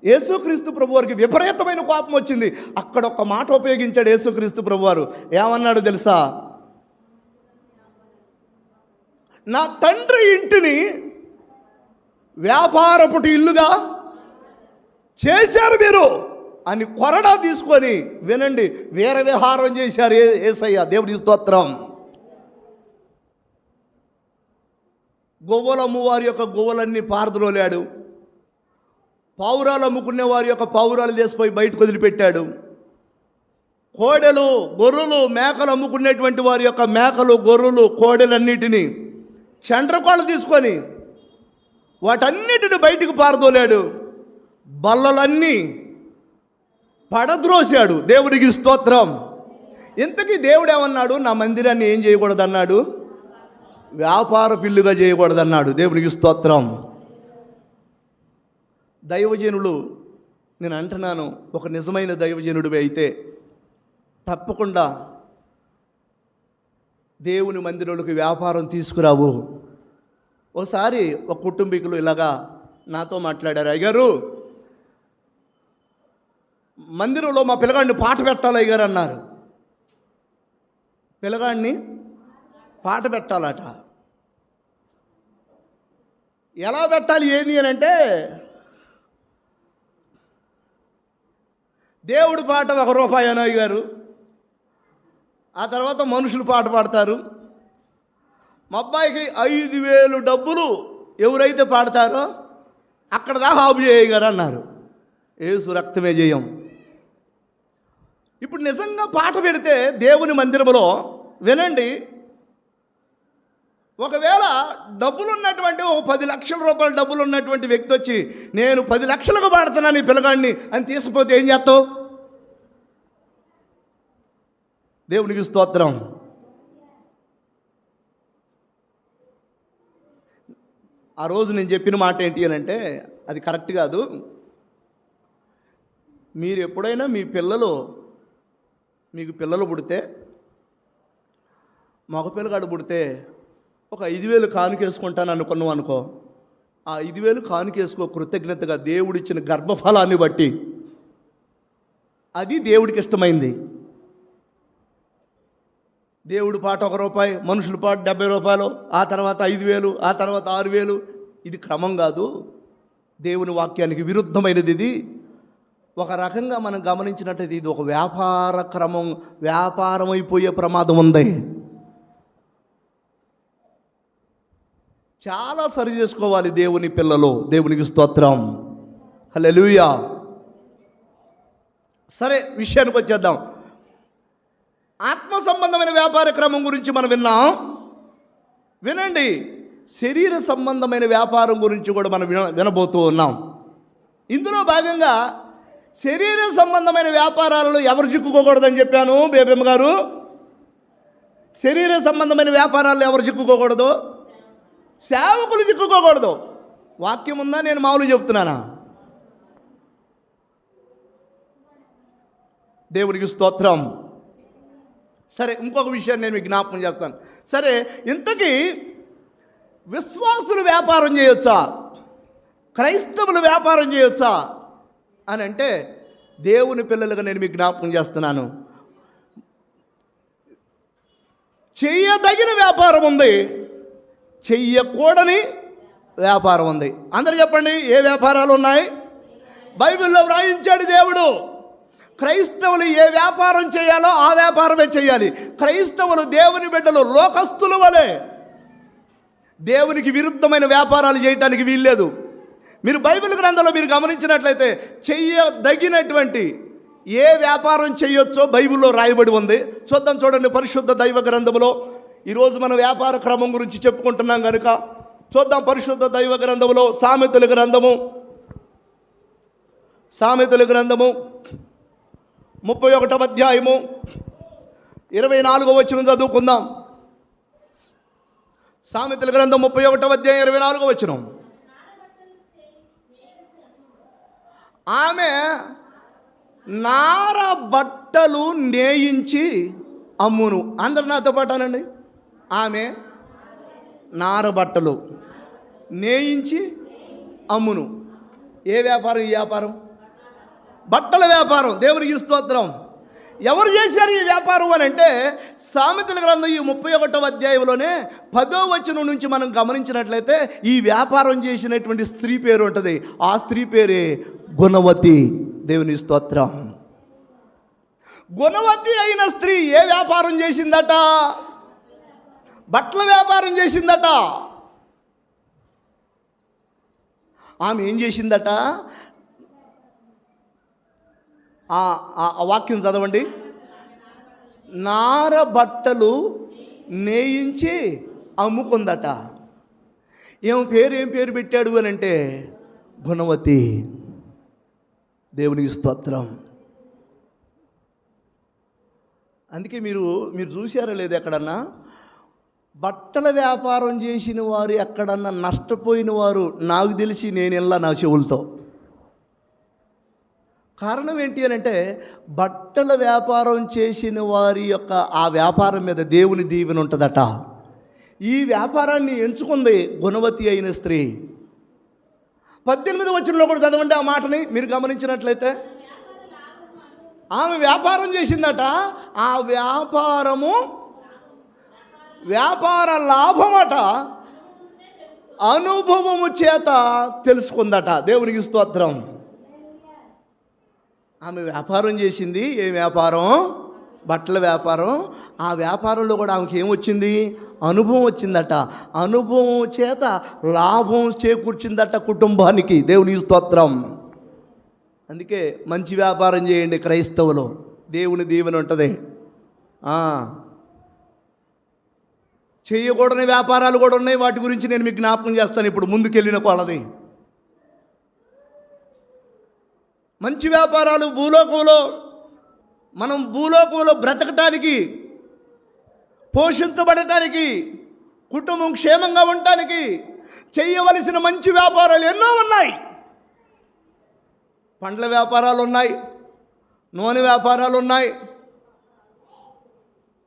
యేసుక్రీస్తు ప్రభువారికి విపరీతమైన కోపం వచ్చింది. అక్కడ ఒక మాట ఉపయోగించాడు యేసుక్రీస్తు ప్రభువారు. ఏమన్నాడు తెలుసా? నా తండ్రి ఇంటిని వ్యాపారపుటి ఇల్లుగా చేశారు మీరు అని కొరడా తీసుకొని, వినండి, వీర విహారం చేశారు యేసయ్య. దేవుని స్తోత్రం. గొవ్వలమ్ము వారి యొక్క గొవ్వలన్నీ పారద్రోలాడు. పావురాలు అమ్ముకునే వారి యొక్క పావురాలు చేసిపోయి బయటకు వదిలిపెట్టాడు. కోడెలు, గొర్రెలు, మేకలు అమ్ముకునేటువంటి వారి యొక్క మేకలు, గొర్రెలు, కోడెలన్నిటినీ చండ్రకోళ్ళు తీసుకొని వాటన్నిటిని బయటికి పారదోలాడు. బల్లలన్నీ పడద్రోశాడు. దేవునికి స్తోత్రం. ఇంతకీ దేవుడు ఏమన్నాడు? నా మందిరాన్ని ఏం చేయకూడదన్నాడు? వ్యాపార పిల్లుగా చేయకూడదన్నాడు. దేవునికి స్తోత్రం. దైవజనులు, నేను అంటున్నాను, ఒక నిజమైన దైవజనుడు అయితే తప్పకుండా దేవుని మందిరంలోకి వ్యాపారం తీసుకురావు. ఒకసారి ఒక కుటుంబీకులు ఇలాగా నాతో మాట్లాడారు. అయ్యగారు, మందిరంలో మా పిల్లగాడిని పాట పెట్టాలి అయ్యగారు అన్నారు. పిల్లగాడిని పాట పెట్టాలట. ఎలా పెట్టాలి ఏంది అని అంటే, దేవుడి పాట ₹1 అని అయ్యారు, ఆ తర్వాత మనుషులు పాట పాడతారు. మా అబ్బాయికి 5,000 డబ్బులు ఎవరైతే పాడతారో అక్కడ దాకా ఆపు చేయగారు అన్నారు. యేసు రక్తమే జయం. ఇప్పుడు నిజంగా పాట పెడితే దేవుని మందిరంలో వినండి, ఒకవేళ డబ్బులు ఉన్నటువంటి ఒక 10 లక్షల రూపాయల డబ్బులు ఉన్నటువంటి వ్యక్తి వచ్చి నేను 10 లక్షలకు పాడుతున్నాను ఈ పిల్లగాడిని అని తీసుకుపోతే ఏం చేస్తావు? దేవునికి స్తోత్రం. ఆ రోజు నేను చెప్పిన మాట ఏంటి అని అంటే, అది కరెక్ట్ కాదు. మీరు ఎప్పుడైనా మీకు పిల్లలు పుడితే, మగ పిల్లగాడు పుడితే ఒక 5,000 కానుకేసుకుంటాను అనుకున్నావు అనుకో, ఆ 5,000 కానుకేసుకో కృతజ్ఞతగా దేవుడిచ్చిన గర్భఫలాన్ని బట్టి. అది దేవుడికి ఇష్టమైంది. దేవుడి పాట ₹1, మనుషుల పాట ₹70, ఆ తర్వాత 5,000, ఆ తర్వాత 6,000. ఇది క్రమం కాదు, దేవుని వాక్యానికి విరుద్ధమైనది. ఇది ఒక రకంగా మనం గమనించినట్టయితే ఇది ఒక వ్యాపార క్రమం, వ్యాపారం అయిపోయే ప్రమాదం ఉంది. చాలా సరి చేసుకోవాలి దేవుని పిల్లలు. దేవునికి స్తోత్రం. హల్లెలూయా. సరే, విషయానికి వచ్చేద్దాం. ఆత్మ సంబంధమైన వ్యాపార క్రమం గురించి మనం విన్నాం. వినండి, శరీర సంబంధమైన వ్యాపారం గురించి కూడా మనం వినబోతూ ఉన్నాం. ఇందులో భాగంగా శరీర సంబంధమైన వ్యాపారాలలో ఎవరు చిక్కుకోకూడదని చెప్పాను బేబమ్మ గారు. శరీర సంబంధమైన వ్యాపారాల్లో ఎవరు చిక్కుకోకూడదు? సేవకులు చిక్కుకోకూడదు. వాక్యం ఉందా, నేను మామూలు చెప్తున్నానా? దేవునికి స్తోత్రం. సరే, ఇంకొక విషయాన్ని నేను మీకు జ్ఞాపకం చేస్తాను. సరే, ఇంతకీ విశ్వాసులు వ్యాపారం చేయొచ్చా, క్రైస్తవులు వ్యాపారం చేయొచ్చా అని అంటే, దేవుని పిల్లలుగా నేను మీకు జ్ఞాపకం చేస్తున్నాను. చెయ్యదగిన వ్యాపారం ఉంది, చెయ్యకూడని వ్యాపారం ఉంది. అందరూ చెప్పండి, ఏ వ్యాపారాలు ఉన్నాయి? బైబిల్లో వ్రాయించాడు దేవుడు. క్రైస్తవులు ఏ వ్యాపారం చేయాలో ఆ వ్యాపారమే చేయాలి. క్రైస్తవులు దేవుని బిడ్డలు లోకస్తుల వలె దేవునికి విరుద్ధమైన వ్యాపారాలు చేయటానికి వీల్లేదు. మీరు బైబిల్ గ్రంథంలో మీరు గమనించినట్లయితే చెయ్యదగినటువంటి ఏ వ్యాపారం చేయొచ్చో బైబిల్లో రాయబడి ఉంది. చూడండి, పరిశుద్ధ దైవ గ్రంథములో. ఈరోజు మనం వ్యాపార క్రమం గురించి చెప్పుకుంటున్నాం కనుక చూద్దాం. పరిశుద్ధ దైవ గ్రంథములో సామెతల గ్రంథము 31వ అధ్యాయము 24వ వచనం చదువుకుందాం. సామెతల గ్రంథం 31వ అధ్యాయం 24వ వచనం. ఆమె నార బట్టలు నేయించి అమ్మును. అందరు నాతో పాటానండి. ఆమె నార బట్టలు నేయించి అమ్మును. ఏ వ్యాపారం? ఈ వ్యాపారం బట్టల వ్యాపారం. దేవునికి స్తోత్రం. ఎవరు చేశారు ఈ వ్యాపారం అని అంటే, సామెతల గ్రంథం ఈ 31వ అధ్యాయంలోనే 10వ వచనం నుంచి మనం గమనించినట్లయితే ఈ వ్యాపారం చేసినటువంటి స్త్రీ పేరు ఉంటుంది. ఆ స్త్రీ పేరే గుణవతి. దేవుని స్తోత్రం. గుణవతి అయిన స్త్రీ ఏ వ్యాపారం చేసిందట? బట్టల వ్యాపారం చేసిందట. ఆమె ఏం చేసిందట? ఆ వాక్యం చదవండి. నార బట్టలు నేయించి అమ్ముకుందట. ఏం పేరు పెట్టాడు అని అంటే గుణవతి. దేవునికి స్తోత్రం. అందుకే మీరు చూశారా లేదు ఎక్కడన్నా బట్టల వ్యాపారం చేసిన వారు ఎక్కడన్నా నష్టపోయిన వారు నాకు తెలిసి నేను వెళ్ళా నా చెవులతో. కారణం ఏంటి అని అంటే, బట్టల వ్యాపారం చేసిన వారి యొక్క ఆ వ్యాపారం మీద దేవుని దీవెన ఉంటుందట. ఈ వ్యాపారాన్ని ఎంచుకుంది గుణవతి అయిన స్త్రీ. 18వ వచనంలో కూడా చదవండి ఆ మాటని మీరు గమనించినట్లయితే. ఆమె వ్యాపారం చేసిందట. ఆ వ్యాపారము వ్యాపార లాభమట అనుభవము చేత తెలుసుకుందట. దేవునికి స్తోత్రం. ఆమె వ్యాపారం చేసింది. ఏ వ్యాపారం? బట్టల వ్యాపారం. ఆ వ్యాపారంలో కూడా ఆమెకి ఏమొచ్చింది? అనుభవం వచ్చిందట. అనుభవం చేత లాభం చేకూర్చిందట కుటుంబానికి. దేవునికి స్తోత్రం. అందుకే మంచి వ్యాపారం చేయండి క్రైస్తవులు, దేవుని దీవెన ఉంటుంది. చేయకూడని వ్యాపారాలు కూడా ఉన్నాయి. వాటి గురించి నేను మీకు జ్ఞాపకం చేస్తాను ఇప్పుడు ముందుకెళ్ళిన కొలది. మంచి వ్యాపారాలు మనం భూలోకంలో బ్రతకటానికి, పోషించబడటానికి, కుటుంబం క్షేమంగా ఉండటానికి చేయవలసిన మంచి వ్యాపారాలు ఎన్నో ఉన్నాయి. పండ్ల వ్యాపారాలు ఉన్నాయి, నూనె వ్యాపారాలు ఉన్నాయి.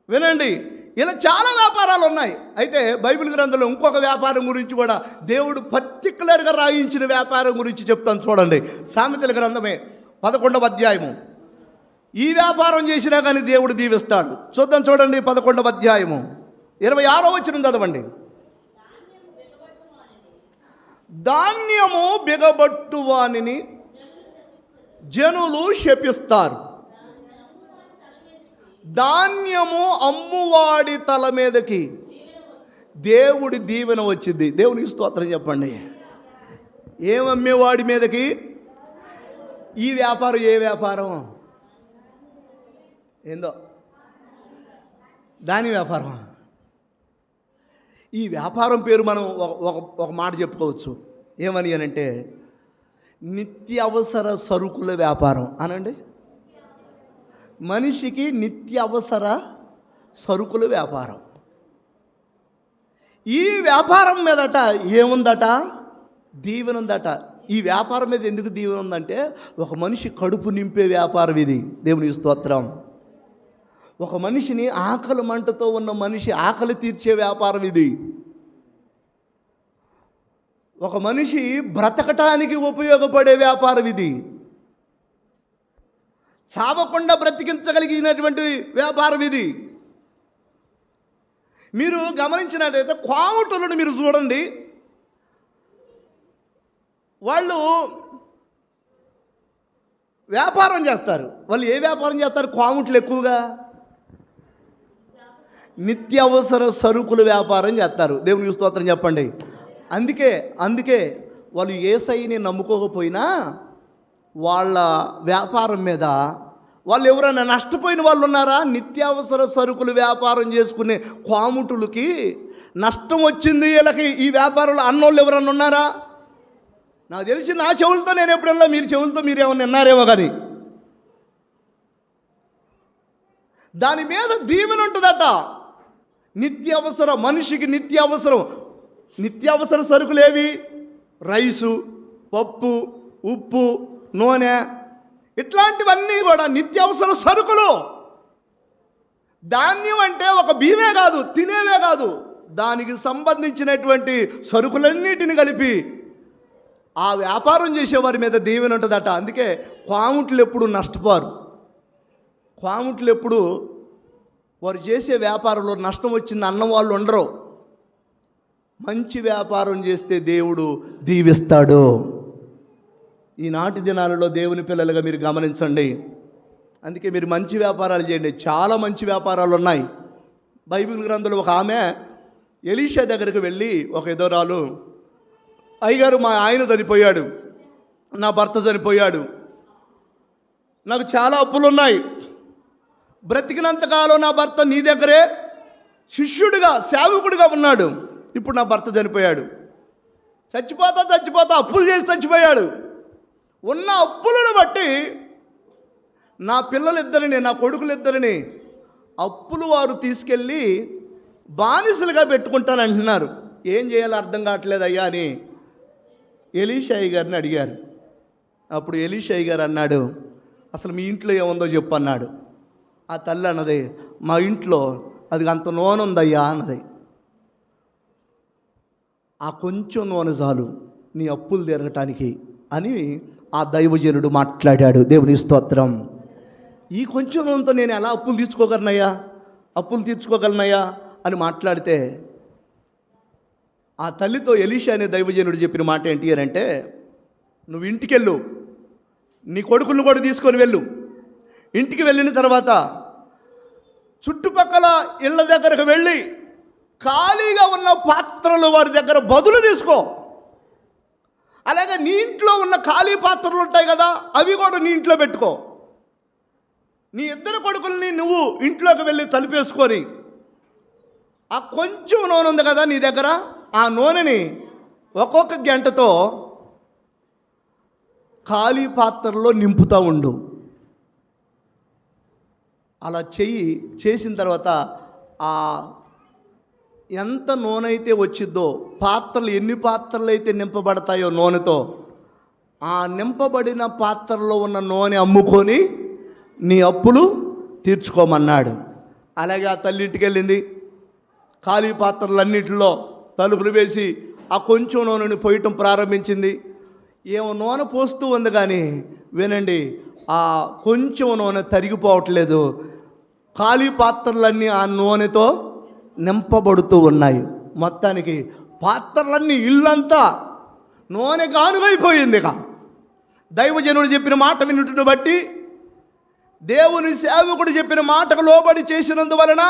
వినండి, ఇలా చాలా వ్యాపారాలు ఉన్నాయి. అయితే బైబిల్ గ్రంథంలో ఇంకొక వ్యాపారం గురించి కూడా దేవుడు పర్టికులర్గా రాయించిన వ్యాపారం గురించి చెప్తాను చూడండి. సామెతల గ్రంథమే 11వ అధ్యాయము. ఈ వ్యాపారం చేసినా కానీ దేవుడు దీవిస్తాడు. చూద్దాం చూడండి, 11వ అధ్యాయము 26వ వచనం చదవండి. ధాన్యము బిగబట్టు వానిని జనులు శపిస్తారు, ధాన్యము అమ్మువాడి తల మీదకి దేవుడి దీవెన వచ్చింది. దేవునికి స్తోత్రం చెప్పండి. ఏమమ్మేవాడి మీదకి? ఈ వ్యాపారం ఏ వ్యాపారం? ఏందో దాని వ్యాపారం. ఈ వ్యాపారం పేరు మనం ఒక మాట చెప్పుకోవచ్చు. ఏమని అనంటే నిత్యావసర సరుకుల వ్యాపారం అనండి. మనిషికి నిత్యావసర సరుకుల వ్యాపారం. ఈ వ్యాపారం మీదట ఏముందట? దీవెన ఉందట. ఈ వ్యాపారం మీద ఎందుకు దీవెన ఉందంటే ఒక మనిషి కడుపు నింపే వ్యాపారం ఇది. దేవుని స్తోత్రం. ఒక మనిషిని ఆకలి మంటతో ఉన్న మనిషి ఆకలి తీర్చే వ్యాపారం ఇది. ఒక మనిషి బ్రతకటానికి ఉపయోగపడే వ్యాపారం ఇది. చావకుండా బ్రతికించగలిగినటువంటి వ్యాపారం ఇది. మీరు గమనించినట్లయితే కోమటులను మీరు చూడండి. వాళ్ళు వ్యాపారం చేస్తారు. వాళ్ళు ఏ వ్యాపారం చేస్తారు? కోమటులు ఎక్కువగా నిత్యావసర సరుకుల వ్యాపారం చేస్తారు. దేవునికి స్తోత్రం చెప్పండి. అందుకే వాళ్ళు యేసయ్యని నమ్ముకోకపోయినా వాళ్ళ వ్యాపారం మీద వాళ్ళు ఎవరైనా నష్టపోయిన వాళ్ళు ఉన్నారా? నిత్యావసర సరుకులు వ్యాపారం చేసుకునే కోముటులకి నష్టం వచ్చింది వీళ్ళకి ఈ వ్యాపారంలో అన్నోళ్ళు ఎవరన్నా ఉన్నారా? నాకు తెలిసి నా చెవులతో నేను ఎప్పుడన్నా, మీరు చెవులతో మీరు ఏమన్నా విన్నారేమో. కానీ దాని మీద దీవెన ఉంటుందట. నిత్యావసర మనిషికి నిత్యావసర సరుకులు ఏవి? రైసు, పప్పు, ఉప్పు, నూనె, ఇట్లాంటివన్నీ కూడా నిత్యావసర సరుకులు. ధాన్యం అంటే ఒక బియ్యమే కాదు, తినేవే కాదు, దానికి సంబంధించినటువంటి సరుకులన్నిటిని కలిపి ఆ వ్యాపారం చేసేవారి మీద దీవెన ఉంటుందట. అందుకే కోముట్లు ఎప్పుడు నష్టపోరు. కోముట్లు ఎప్పుడు వారు చేసే వ్యాపారంలో నష్టం వచ్చింది అన్న వాళ్ళు ఉండరు. మంచి వ్యాపారం చేస్తే దేవుడు దీవిస్తాడు. ఈనాటి దినాలలో దేవుని పిల్లలుగా మీరు గమనించండి. అందుకే మీరు మంచి వ్యాపారాలు చేయండి. చాలా మంచి వ్యాపారాలు ఉన్నాయి. బైబిల్ గ్రంథంలో ఒక ఆమె ఎలీషా దగ్గరికి వెళ్ళి, ఒక ఎదోరాలు, అయ్యగారు మా ఆయన చనిపోయాడు, నా భర్త చనిపోయాడు, నాకు చాలా అప్పులు ఉన్నాయి, బ్రతికినంతకాలం నా భర్త నీ దగ్గరే శిష్యుడిగా సేవకుడిగా ఉన్నాడు, ఇప్పుడు నా భర్త చనిపోయాడు, చచ్చిపోతా అప్పులు చేసి చచ్చిపోయాడు. ఉన్న అప్పులను బట్టి నా పిల్లలిద్దరిని, నా కొడుకులిద్దరిని అప్పులు వారు తీసుకెళ్ళి బానిసలుగా పెట్టుకుంటానంటున్నారు. ఏం చేయాలో అర్థం కావట్లేదు అయ్యా అని ఎలీషాయి గారిని అడిగారు. అప్పుడు ఎలీషాయి గారు అన్నాడు, అసలు మీ ఇంట్లో ఏముందో చెప్పు అన్నాడు. ఆ తల్లి అన్నది, మా ఇంట్లో అది అంత నూనె ఉందయ్యా అన్నది. ఆ కొంచెం నూనె చాలు నీ అప్పులు తీరగటానికి అని ఆ దైవజనుడు మాట్లాడాడు. దేవుని స్తోత్రం. ఈ కొంచెం నూనెతో నేను ఎలా అప్పులు తీర్చుకోగలనయ్యా అని మాట్లాడితే ఆ తల్లితో ఎలీషా అనే దైవజనుడు చెప్పిన మాట ఏంటి అని అంటే, నువ్వు ఇంటికెళ్ళు, నీ కొడుకులను కూడా తీసుకొని వెళ్ళు. ఇంటికి వెళ్ళిన తర్వాత చుట్టుపక్కల ఇళ్ళ దగ్గరకు వెళ్ళి ఖాళీగా ఉన్న పాత్రలు వారి దగ్గర బదులు తీసుకో. అలాగే నీ ఇంట్లో ఉన్న ఖాళీ పాత్రలు ఉంటాయి కదా, అవి కూడా నీ ఇంట్లో పెట్టుకో. నీ ఇద్దరు కొడుకుల్ని నువ్వు ఇంట్లోకి వెళ్ళి తలుపేసుకొని ఆ కొంచెం నూనె ఉంది కదా నీ దగ్గర, ఆ నూనెని ఒక్కొక్క గంటతో ఖాళీ పాత్రలో నింపుతూ ఉండు. అలా చేసిన తర్వాత ఆ ఎంత నూనె అయితే వచ్చిద్దో, పాత్రలు ఎన్ని పాత్రలు అయితే నింపబడతాయో నూనెతో, ఆ నింపబడిన పాత్రలో ఉన్న నూనె అమ్ముకొని నీ అప్పులు తీర్చుకోమన్నాడు. అలాగే ఆ తల్లి ఇంటికి వెళ్ళింది. ఖాళీ పాత్రలన్నింటిలో తలుపులు వేసి ఆ కొంచెం నూనెని పోయటం ప్రారంభించింది. ఏమో నూనె పోస్తూ ఉంది కానీ వినండి, ఆ కొంచెం నూనె తరిగిపోవట్లేదు. ఖాళీ పాత్రలన్నీ ఆ నూనెతో నింపబడుతూ ఉన్నాయి. మొత్తానికి పాత్రలన్నీ ఇల్లంతా నూనె గానుగైపోయింది. ఇక దైవజనుడు చెప్పిన మాట వినుటను బట్టి, దేవుని సేవకుడు చెప్పిన మాటకు లోబడి చేసినందువలన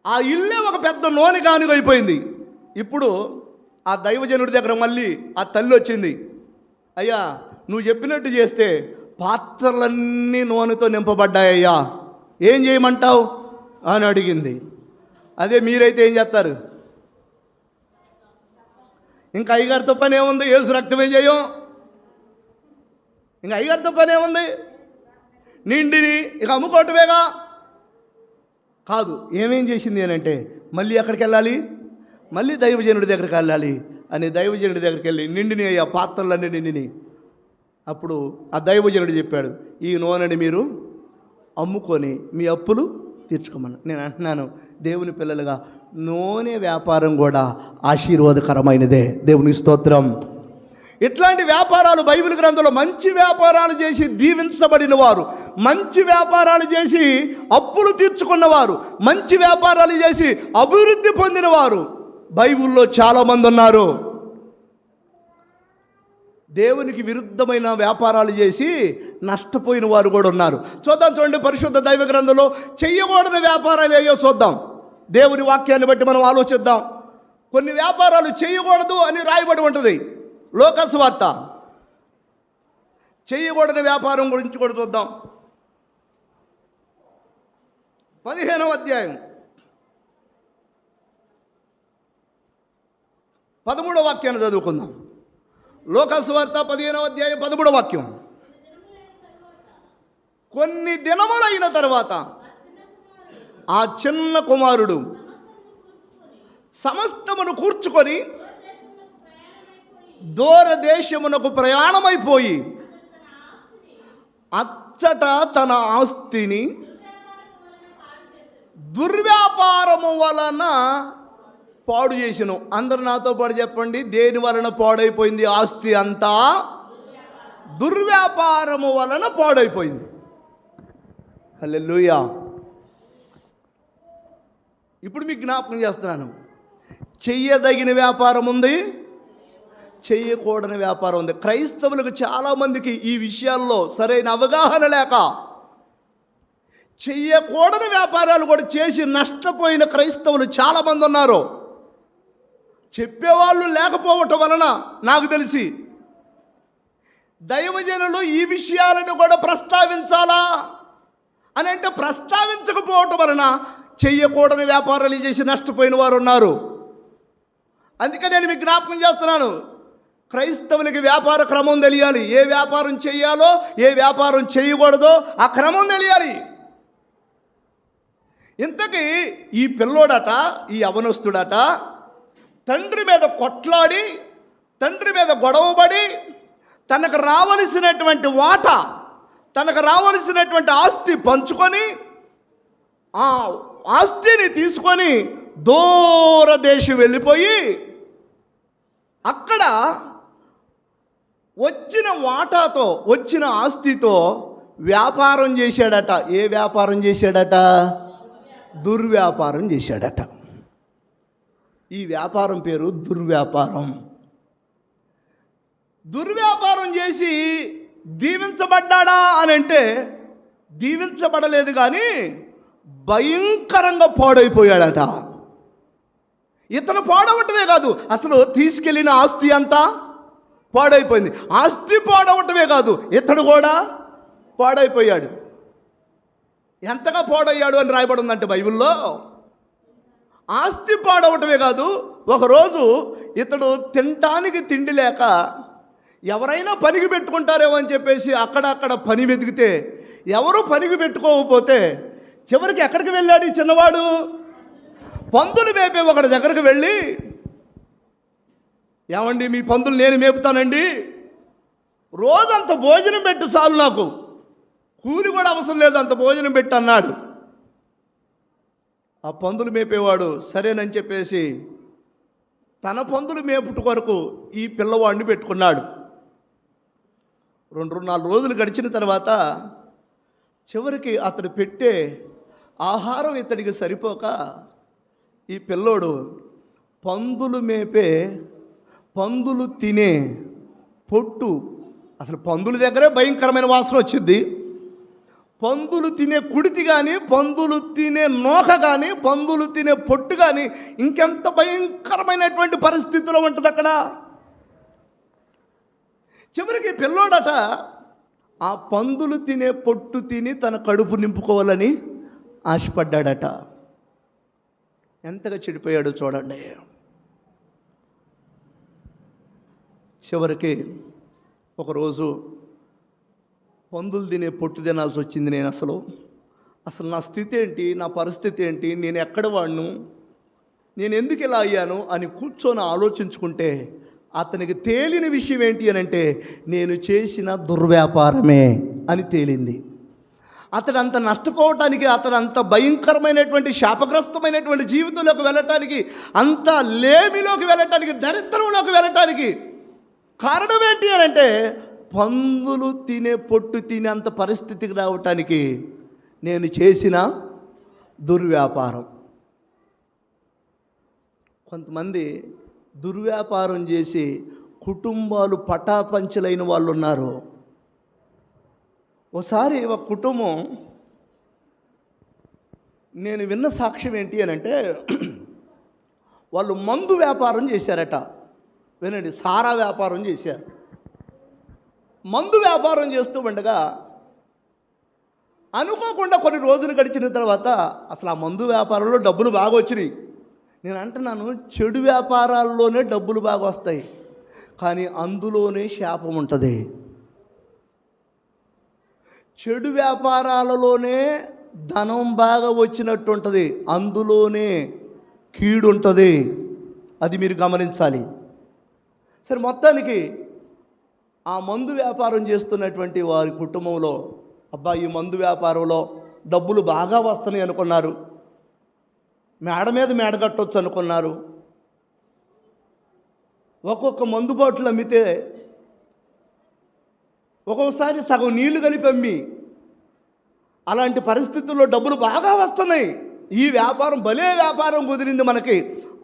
ఆ ఇల్లే ఒక పెద్ద నూనె గానుగైపోయింది. ఇప్పుడు ఆ దైవజనుడి దగ్గర మళ్ళీ ఆ తల్లి వచ్చింది. అయ్యా, నువ్వు చెప్పినట్టు చేస్తే పాత్రలన్నీ నూనెతో నింపబడ్డాయ్యా, ఏం చేయమంటావు అని అడిగింది. అదే మీరైతే ఏం చేస్తారు? ఇంకా అయ్యగారితో పని ఏముంది? యేసు రక్తమే చేయం. ఇంకా అయ్యగారితో పని ఏముంది? నిండిని ఇక అమ్ముకోవటమేగా. కాదు, ఏమేం చేసింది అని అంటే, మళ్ళీ ఎక్కడికి వెళ్ళాలి? మళ్ళీ దైవజనుడి దగ్గరికి వెళ్ళాలి అని దైవజనుడి దగ్గరికి వెళ్ళి నిండిని అయ్యా పాత్రలన్నీ నిండిని. అప్పుడు ఆ దైవజనుడు చెప్పాడు, ఈ నూనెని మీరు అమ్ముకొని మీ అప్పులు తీర్చుకోమని. నేను అంటున్నాను, దేవుని పిల్లలుగా నూనె వ్యాపారం కూడా ఆశీర్వాదకరమైనదే. దేవుని స్తోత్రం. ఇట్లాంటి వ్యాపారాలు బైబిల్ గ్రంథంలో మంచి వ్యాపారాలు చేసి దీవించబడిన వారు, మంచి వ్యాపారాలు చేసి అప్పులు తీర్చుకున్నవారు, మంచి వ్యాపారాలు చేసి అభివృద్ధి పొందిన వారు బైబిల్లో చాలామంది ఉన్నారు. దేవునికి విరుద్ధమైన వ్యాపారాలు చేసి నష్టపోయిన వారు కూడా ఉన్నారు. చూడండి పరిశుద్ధ దైవ గ్రంథంలో చెయ్యకూడని వ్యాపారాలు ఏయో చూద్దాం. దేవుని వాక్యాన్ని బట్టి మనం ఆలోచిద్దాం. కొన్ని వ్యాపారాలు చేయకూడదు అని రాయబడి ఉంటుంది. లోకాసు వార్త చేయకూడని వ్యాపారం గురించి కూడా చూద్దాం. 15వ అధ్యాయం 13వ వాక్యాన్ని చదువుకుందాం. లోకాసు వార్త 15వ అధ్యాయం 13వ వాక్యం. కొన్ని దినములైన తర్వాత ఆ చిన్న కుమారుడు సమస్తమును కూర్చుకొని దూరదేశమునకు ప్రయాణమైపోయి అచ్చట తన ఆస్తిని దుర్వ్యాపారము వలన పాడు చేసిను. అందరు నాతో పాటు చెప్పండి, దేని వలన పాడైపోయింది ఆస్తి అంతా? దుర్వ్యాపారము వలన పాడైపోయింది. హల్లెలూయా. ఇప్పుడు మీకు జ్ఞాపకం చేస్తున్నాను, చెయ్యదగిన వ్యాపారం ఉంది, చెయ్యకూడని వ్యాపారం ఉంది. క్రైస్తవులకు చాలామందికి ఈ విషయాల్లో సరైన అవగాహన లేక చెయ్యకూడని వ్యాపారాలు కూడా చేసి నష్టపోయిన క్రైస్తవులు చాలామంది ఉన్నారు. చెప్పేవాళ్ళు లేకపోవటం వలన నాకు తెలిసి దైవజనులు ఈ విషయాలను కూడా ప్రస్తావించాలా అని అంటే ప్రస్తావించకపోవటం వలన చెయ్యకూడని వ్యాపారాలు చేసి నష్టపోయిన వారు ఉన్నారు. అందుకే నేను మీకు జ్ఞాపకం చేస్తున్నాను, క్రైస్తవులకి వ్యాపార క్రమం తెలియాలి. ఏ వ్యాపారం చేయాలో ఏ వ్యాపారం చేయకూడదో ఆ క్రమం తెలియాలి. ఇంతకీ ఈ పిల్లోడట, ఈ అవనస్తుడట తండ్రి మీద కొట్లాడి, తండ్రి మీద గొడవపడి, తనకు రావలసినటువంటి వాటా, తనకు రావలసినటువంటి ఆస్తి పంచుకొని ఆ ఆస్తిని తీసుకొని దూరదేశం వెళ్ళిపోయి అక్కడ వచ్చిన వాటాతో, వచ్చిన ఆస్తితో వ్యాపారం చేశాడట. ఏ వ్యాపారం చేశాడట? దుర్వ్యాపారం చేశాడట. ఈ వ్యాపారం పేరు దుర్వ్యాపారం. దుర్వ్యాపారం చేసి దీవించబడ్డాడా అని అంటే దీవించబడలేదు, కానీ భయంకరంగా పాడైపోయాడట. ఇతను పాడవటమే కాదు, అసలు తీసుకెళ్ళిన ఆస్తి అంతా పాడైపోయింది. ఆస్తి పాడవటమే కాదు, ఇతడు కూడా పాడైపోయాడు. ఎంతగా పాడయ్యాడు అని రాయబడి ఉందంటే బైబిల్లో, ఆస్తి పాడవటమే కాదు, ఒకరోజు ఇతడు తినటానికి తిండి లేక ఎవరైనా పనికి పెట్టుకుంటారేమో అని చెప్పేసి అక్కడక్కడ పని వెతికితే ఎవరు పనికి పెట్టుకోకపోతే చివరికి ఎక్కడికి వెళ్ళాడు ఈ చిన్నవాడు? పందులు మేపే ఒకటి దగ్గరికి వెళ్ళి, ఏమండి మీ పందులు నేను మేపుతానండి, రోజంత భోజనం పెట్టు చాలు, నాకు కూలి కూడా అవసరం లేదు, అంత భోజనం పెట్టు అన్నాడు. ఆ పందులు మేపేవాడు సరేనని చెప్పేసి తన పందులు మేపుట కొరకు ఈ పిల్లవాడిని పెట్టుకున్నాడు. 2-4 రోజులు గడిచిన తర్వాత చివరికి అతడు పెట్టే ఆహారం ఇతడికి సరిపోక ఈ పిల్లోడు పందులు మేపే, పందులు తినే పొట్టు, అసలు పందుల దగ్గరే భయంకరమైన వాసన వచ్చింది. పందులు తినే కుడితి కానీ, పందులు తినే నోక కానీ, పందులు తినే పొట్టు కానీ ఇంకెంత భయంకరమైనటువంటి పరిస్థితిలో ఉంటుంది అక్కడ. చివరికి పిల్లోడట ఆ పందులు తినే పొట్టు తిని తన కడుపు నింపుకోవాలని ఆశపడ్డాడట. ఎంతగా చెడిపోయాడో చూడండి. చివరికి ఒకరోజు పందులు తినే పొట్టు తినాల్సి వచ్చింది. నేను అసలు నా స్థితి ఏంటి, నా పరిస్థితి ఏంటి, నేను ఎక్కడ వాడిను, నేను ఎందుకు ఇలా అయ్యాను అని కూర్చొని ఆలోచించుకుంటే అతనికి తేలిన విషయం ఏంటి అని అంటే, నేను చేసిన దుర్వ్యాపారమే అని తేలింది. అతడు అంత నష్టపోవటానికి, అతడు అంత భయంకరమైనటువంటి శాపగ్రస్తమైనటువంటి జీవితంలోకి వెళ్ళటానికి, అంత లేమిలోకి వెళ్ళటానికి, దరిద్రంలోకి వెళ్ళటానికి కారణం ఏంటి అని అంటే, పందులు తినే పొట్టు తినే అంత పరిస్థితికి రావటానికి నేను చేసిన దుర్వ్యాపారం. కొంతమంది దుర్వ్యాపారం చేసి కుటుంబాలు పటాపంచలైన వాళ్ళు ఉన్నారు. ఒకసారి ఒక కుటుంబం, నేను విన్న సాక్ష్యం ఏంటి అని అంటే, వాళ్ళు మందు వ్యాపారం చేశారట. వినండి, సారా వ్యాపారం చేశారు. మందు వ్యాపారం చేస్తూ ఉండగా అనుకోకుండా కొన్ని రోజులు గడిచిన తర్వాత అసలు ఆ మందు వ్యాపారంలో డబ్బులు బాగా వచ్చినాయి. నేను అంటున్నాను, చెడు వ్యాపారాల్లోనే డబ్బులు బాగా వస్తాయి, కానీ అందులోనే శాపం ఉంటుంది. చెడు వ్యాపారాలలోనే ధనం బాగా వచ్చినట్టు ఉంటుంది, అందులోనే కీడు ఉంటుంది. అది మీరు గమనించాలి. సరే, మొత్తానికి ఆ మందు వ్యాపారం చేస్తున్నటువంటి వారి కుటుంబంలో, అబ్బా ఈ మందు వ్యాపారంలో డబ్బులు బాగా వస్తున్నాయి అనుకున్నారు, మేడ మీద మేడ కట్టొచ్చు అనుకున్నారు. ఒక్కొక్క మందు బాటిల్ అమ్మితే ఒక్కొక్కసారి సగం నీళ్లు కలిపి అమ్మి, అలాంటి పరిస్థితుల్లో డబ్బులు బాగా వస్తున్నాయి, ఈ వ్యాపారం భలే వ్యాపారం కుదిరింది మనకి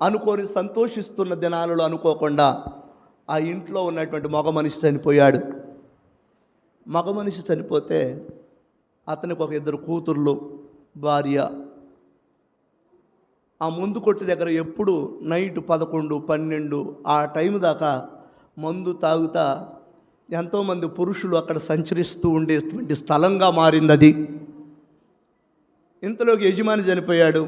అనుకొని సంతోషిస్తున్న దినాలలో అనుకోకుండా ఆ ఇంట్లో ఉన్నటువంటి మగ మనిషి చనిపోయాడు. మగ మనిషి చనిపోతే అతనికి ఒక 2 కూతుర్లు, భార్య. ఆ ముందు కొట్టు దగ్గర ఎప్పుడు నైట్ 11, 12 ఆ టైం దాకా మందు తాగుతా ఎంతోమంది పురుషులు అక్కడ సంచరిస్తూ ఉండేటువంటి స్థలంగా మారింది అది. ఇంతలోకి యజమాని చనిపోయాడు.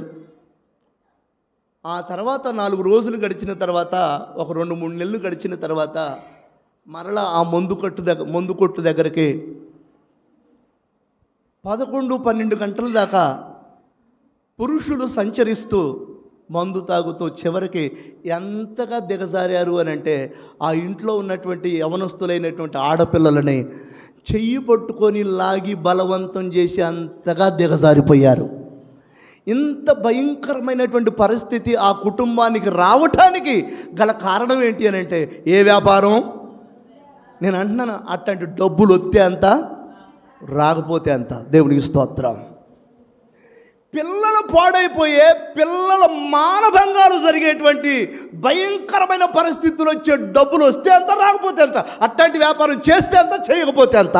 ఆ తర్వాత 4 రోజులు గడిచిన తర్వాత, ఒక 2-3 నెలలు గడిచిన తర్వాత మరలా ఆ మందు కొట్టు దగ్గరికి 11, 12 గంటల దాకా పురుషులు సంచరిస్తూ మందు తాగుతూ చివరికి ఎంతగా దిగజారారు అని అంటే, ఆ ఇంట్లో ఉన్నటువంటి యవనస్తులైనటువంటి ఆడపిల్లలని చెయ్యి పట్టుకొని లాగి బలవంతం చేసి అంతగా దిగజారిపోయారు. ఇంత భయంకరమైనటువంటి పరిస్థితి ఆ కుటుంబానికి రావటానికి గల కారణం ఏంటి అని అంటే, ఏ వ్యాపారం? నేను అంటున్నాను, అట్లాంటి డబ్బులు వస్తే అంత, రాకపోతే అంత. దేవునికి స్తోత్రం. పిల్లలు పాడైపోయే, పిల్లల మానభంగాలు జరిగేటువంటి భయంకరమైన పరిస్థితులు వచ్చే డబ్బులు వస్తే ఎంత, రాకపోతే ఎంత, అట్లాంటి వ్యాపారం చేస్తే ఎంత, చేయకపోతే ఎంత.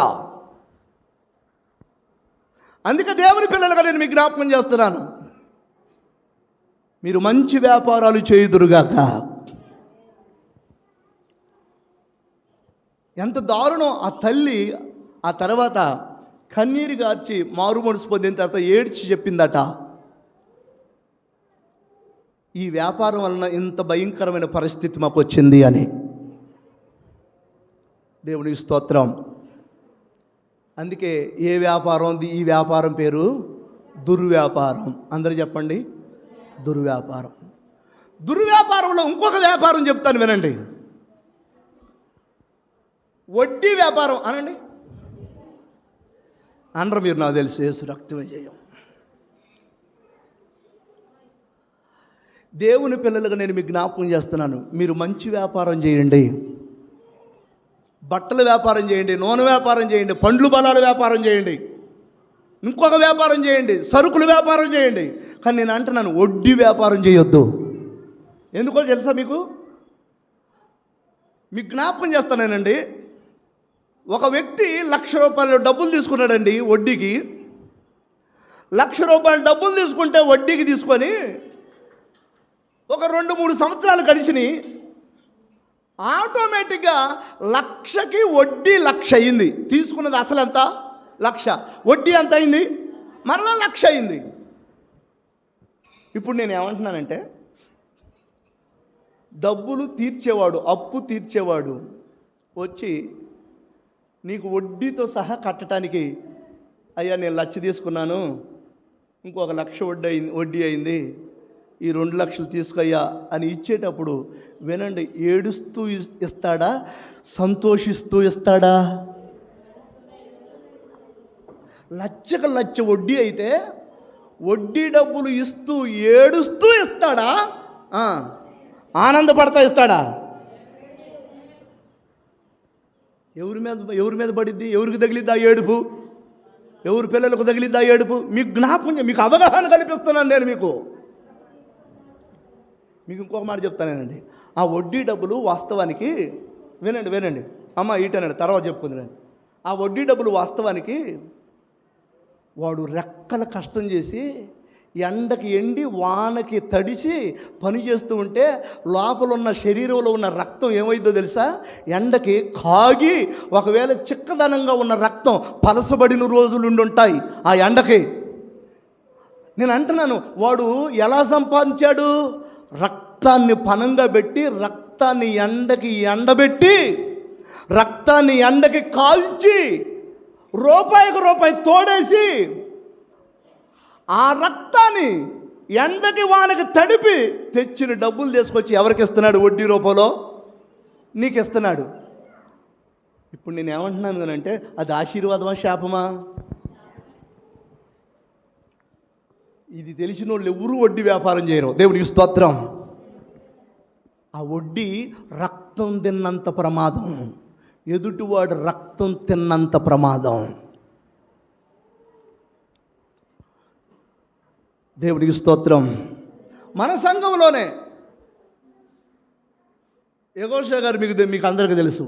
అందుకే దేవుని పిల్లలుగా నేను మీకు జ్ఞాపకం చేస్తున్నాను, మీరు మంచి వ్యాపారాలు చేయుదురుగాక. ఎంత దారుణం! ఆ తల్లి ఆ తర్వాత కన్నీరు గార్చి మారు మనసు పొందిన తర్వాత ఏడ్చి చెప్పిందట, ఈ వ్యాపారం వలన ఇంత భయంకరమైన పరిస్థితి మాకు వచ్చింది అని. దేవునికి స్తోత్రం. అందుకే ఏ వ్యాపారం, ఈ వ్యాపారం పేరు దుర్వ్యాపారం. అందరూ చెప్పండి, దుర్వ్యాపారం. దుర్వ్యాపారంలో ఇంకొక వ్యాపారం చెప్తాను వినండి, వడ్డీ వ్యాపారం. అనండి, అనరు మీరు, నాకు తెలిసి యేసు రక్తమే చేయం. దేవుని పిల్లలుగా నేను మీకు జ్ఞాపకం చేస్తున్నాను, మీరు మంచి వ్యాపారం చేయండి, బట్టల వ్యాపారం చేయండి, నూనె వ్యాపారం చేయండి, పండ్లు బలాల వ్యాపారం చేయండి, ఇంకొక వ్యాపారం చేయండి, సరుకుల వ్యాపారం చేయండి. కానీ నేను అంటున్నాను, వడ్డీ వ్యాపారం చేయొద్దు. ఎందుకో తెలుసా మీకు జ్ఞాపకం చేస్తానేనండి. ఒక వ్యక్తి 1,00,000 రూపాయలు డబ్బులు తీసుకున్నాడండి వడ్డీకి. 1,00,000 రూపాయలు డబ్బులు తీసుకుంటే వడ్డీకి తీసుకొని ఒక 2-3 సంవత్సరాలు గడిచిని ఆటోమేటిక్గా 1,00,000కి వడ్డీ 1,00,000 అయింది. తీసుకున్నది అసలు ఎంత? 1,00,000. వడ్డీ ఎంత అయింది? మరలా 1,00,000 అయింది. ఇప్పుడు నేను ఏమంటున్నానంటే, డబ్బులు తీర్చేవాడు, అప్పు తీర్చేవాడు వచ్చి నీకు వడ్డీతో సహా కట్టడానికి, అయ్యా నేను 1,00,000 తీసుకున్నాను, ఇంకొక 1,00,000 వడ్డీ అయింది, ఈ 2,00,000 తీసుకయ్యా అని ఇచ్చేటప్పుడు వినండి, ఏడుస్తూ ఇస్తాడా, సంతోషిస్తూ ఇస్తాడా? 1,00,000కి 1,00,000 వడ్డీ అయితే వడ్డీ డబ్బులు ఇస్తూ ఏడుస్తూ ఇస్తాడా, ఆనందపడతా ఇస్తాడా? ఎవరి మీద పడిద్ది? ఎవరికి తగిలిద్ది ఆ ఏడుపు? ఎవరి పిల్లలకు తగిలిద్ది ఆ ఏడుపు? మీకు జ్ఞాపకం, మీకు అవగాహన కల్పిస్తున్నాను నేను మీకు ఇంకొక మాట చెప్తానేనండి. ఆ వడ్డీ డబ్బులు వాస్తవానికి, వినండి అమ్మ, ఈటనండి, తర్వాత చెప్పుకుందండి. ఆ వడ్డీ డబ్బులు వాస్తవానికి వాడు రెక్కల కష్టం చేసి ఎండకి ఎండి వానకి తడిసి పని చేస్తూ ఉంటే లోపల ఉన్న శరీరంలో ఉన్న రక్తం ఏమైందో తెలుసా? ఎండకి కాగి, ఒకవేళ చిక్కదనంగా ఉన్న రక్తం పలసబడిన రోజులుండి ఉంటాయి ఆ ఎండకి. నేను అంటున్నాను, వాడు ఎలా సంపాదించాడు? రక్తాన్ని పనంగా పెట్టి, రక్తాన్ని ఎండకి ఎండబెట్టి, రక్తాన్ని ఎండకి కాల్చి, రూపాయికి రూపాయి తోడేసి, ఆ రక్తాన్ని ఎండకి వానకి తడిపి తెచ్చిన డబ్బులు తీసుకొచ్చి ఎవరికి ఇస్తున్నాడు? వడ్డీ రూపంలో నీకు ఇస్తున్నాడు. ఇప్పుడు నేను ఏమంటున్నాను అంటే, అది ఆశీర్వాదమా శాపమా? ఇది తెలిసిన వాళ్ళు ఎవరు వడ్డీ వ్యాపారం చేయరు. దేవునికి స్తోత్రం. ఆ వడ్డీ రక్తం తిన్నంత ప్రమాదం, ఎదుటివాడు రక్తం తిన్నంత ప్రమాదం. దేవునికి స్తోత్రం. మన సంఘంలోనే యెహోషువ గారు మీకు అందరికీ తెలుసు.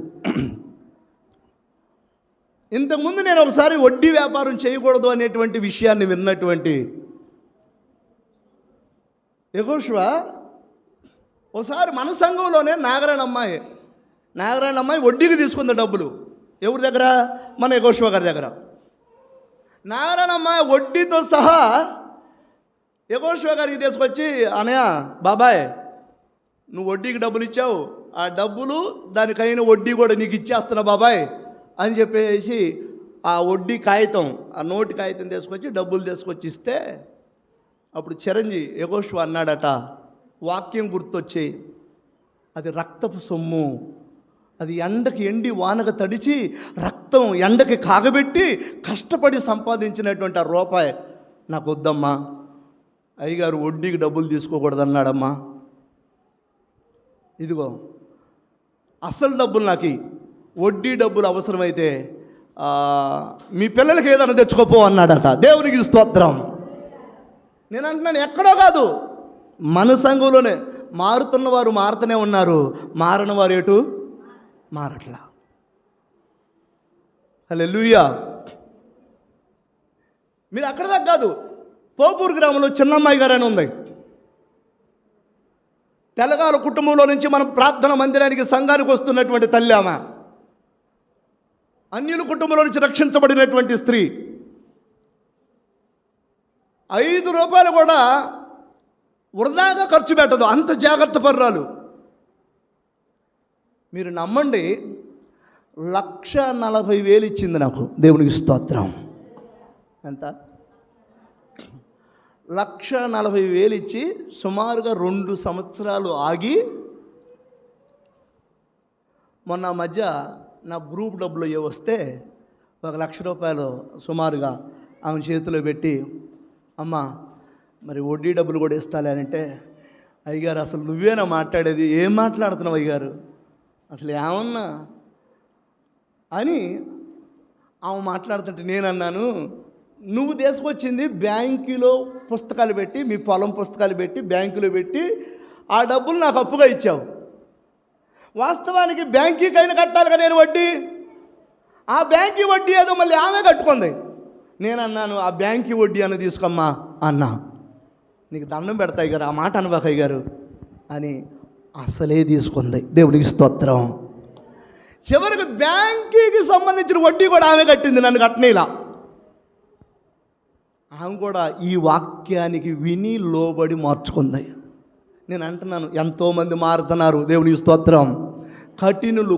ఇంతకుముందు నేను ఒకసారి వడ్డీ వ్యాపారం చేయకూడదు అనేటువంటి విషయాన్ని విన్నటువంటి యెహోషువ ఒకసారి మన సంఘంలోనే నాగరాయణ అమ్మాయి వడ్డీకి తీసుకుంది డబ్బులు. ఎవరి దగ్గర? మన యెహోషువ గారి దగ్గర. నాగరాయణ అమ్మాయి వడ్డీతో సహా యెహోషువ గారికి తీసుకొచ్చి, అనయ్య బాబాయ్, నువ్వు వడ్డీకి డబ్బులు ఇచ్చావు, ఆ డబ్బులు దానికైన వడ్డీ కూడా నీకు ఇచ్చేస్తున్నా బాబాయ్ అని చెప్పేసి ఆ వడ్డీ కాగితం, ఆ నోటి కాగితం తీసుకొచ్చి డబ్బులు తీసుకొచ్చి ఇస్తే, అప్పుడు చిరంజీవి యెహోషువ అన్నాడట, వాక్యం గుర్తొచ్చి, అది రక్తపు సొమ్ము, అది ఎండకి ఎండి వానకు తడిచి రక్తం ఎండకి కాగబెట్టి కష్టపడి సంపాదించినటువంటి ఆ రూపాయి నాకు వద్దమ్మా, అయ్యగారు వడ్డీకి డబ్బులు తీసుకోకూడదన్నాడమ్మా, ఇదిగో అసలు డబ్బులు నాకు, వడ్డీ డబ్బులు అవసరమైతే మీ పిల్లలకి ఏదైనా తెచ్చుకోపో అన్నాడట. దేవునికి స్తోత్రం. నేను అంటున్నాను, ఎక్కడో కాదు, మన సంఘంలోనే. మారుతున్న వారు మారుతూనే ఉన్నారు, మారని వారు ఎటు మారట్లా. హల్లెలూయా. మీరు అక్కడ దాకా కాదు, పోపూరు గ్రామంలో చిన్నమ్మాయి గారు అని ఉంది. తెలంగాణ కుటుంబంలో నుంచి మనం ప్రార్థన మందిరానికి సంఘానికి వస్తున్నటువంటి తల్లి ఆమె. అన్యుల కుటుంబంలో నుంచి రక్షించబడినటువంటి స్త్రీ. 5 రూపాయలు కూడా వృధాగా ఖర్చు పెట్టదు, అంత జాగ్రత్త పర్రాలు. మీరు నమ్మండి, 1,40,000 ఇచ్చింది నాకు. దేవునికి స్తోత్రం. ఎంత? 1,40,000 ఇచ్చి సుమారుగా 2 సంవత్సరాలు ఆగి, మొన్న మధ్య నా గ్రూప్ డబ్బులు వస్తే 1,00,000 రూపాయలు సుమారుగా ఆమె చేతిలో పెట్టి, అమ్మ మరి వడ్డీ డబ్బులు కూడా ఇస్తాలే అని అంటే, అయ్యగారు అసలు నువ్వేనా మాట్లాడేది, ఏం మాట్లాడుతున్నావు అయ్యగారు, అసలు ఏమన్నా అని ఆమె మాట్లాడుతుంటే నేను అన్నాను, నువ్వు తీసుకొచ్చింది బ్యాంకులో పుస్తకాలు పెట్టి, మీ పొలం పుస్తకాలు పెట్టి బ్యాంకులో పెట్టి ఆ డబ్బులు నాకు అప్పుగా ఇచ్చావు. వాస్తవానికి బ్యాంకీకైనా కట్టాలి కదా నేను వడ్డీ. ఆ బ్యాంకీ వడ్డీ ఏదో మళ్ళీ ఆమె కట్టుకుంది. నేను అన్నాను, ఆ బ్యాంకీ వడ్డీ అని తీసుకోమ్మా అన్నా. నీకు దండం పెడతాయి గారు, ఆ మాట అనబాకయ్య గారు అని అసలే తీసుకుంది. దేవునికి స్తోత్రం. చివరికి బ్యాంకీకి సంబంధించిన వడ్డీ కూడా ఆమె కట్టింది, నన్ను కట్టనీలా. ఆమె కూడా ఈ వాక్యానికి విని లోబడి మార్చుకుంది. నేను అంటున్నాను, ఎంతోమంది మారుతున్నారు. దేవునికి స్తోత్రం. కఠినులు,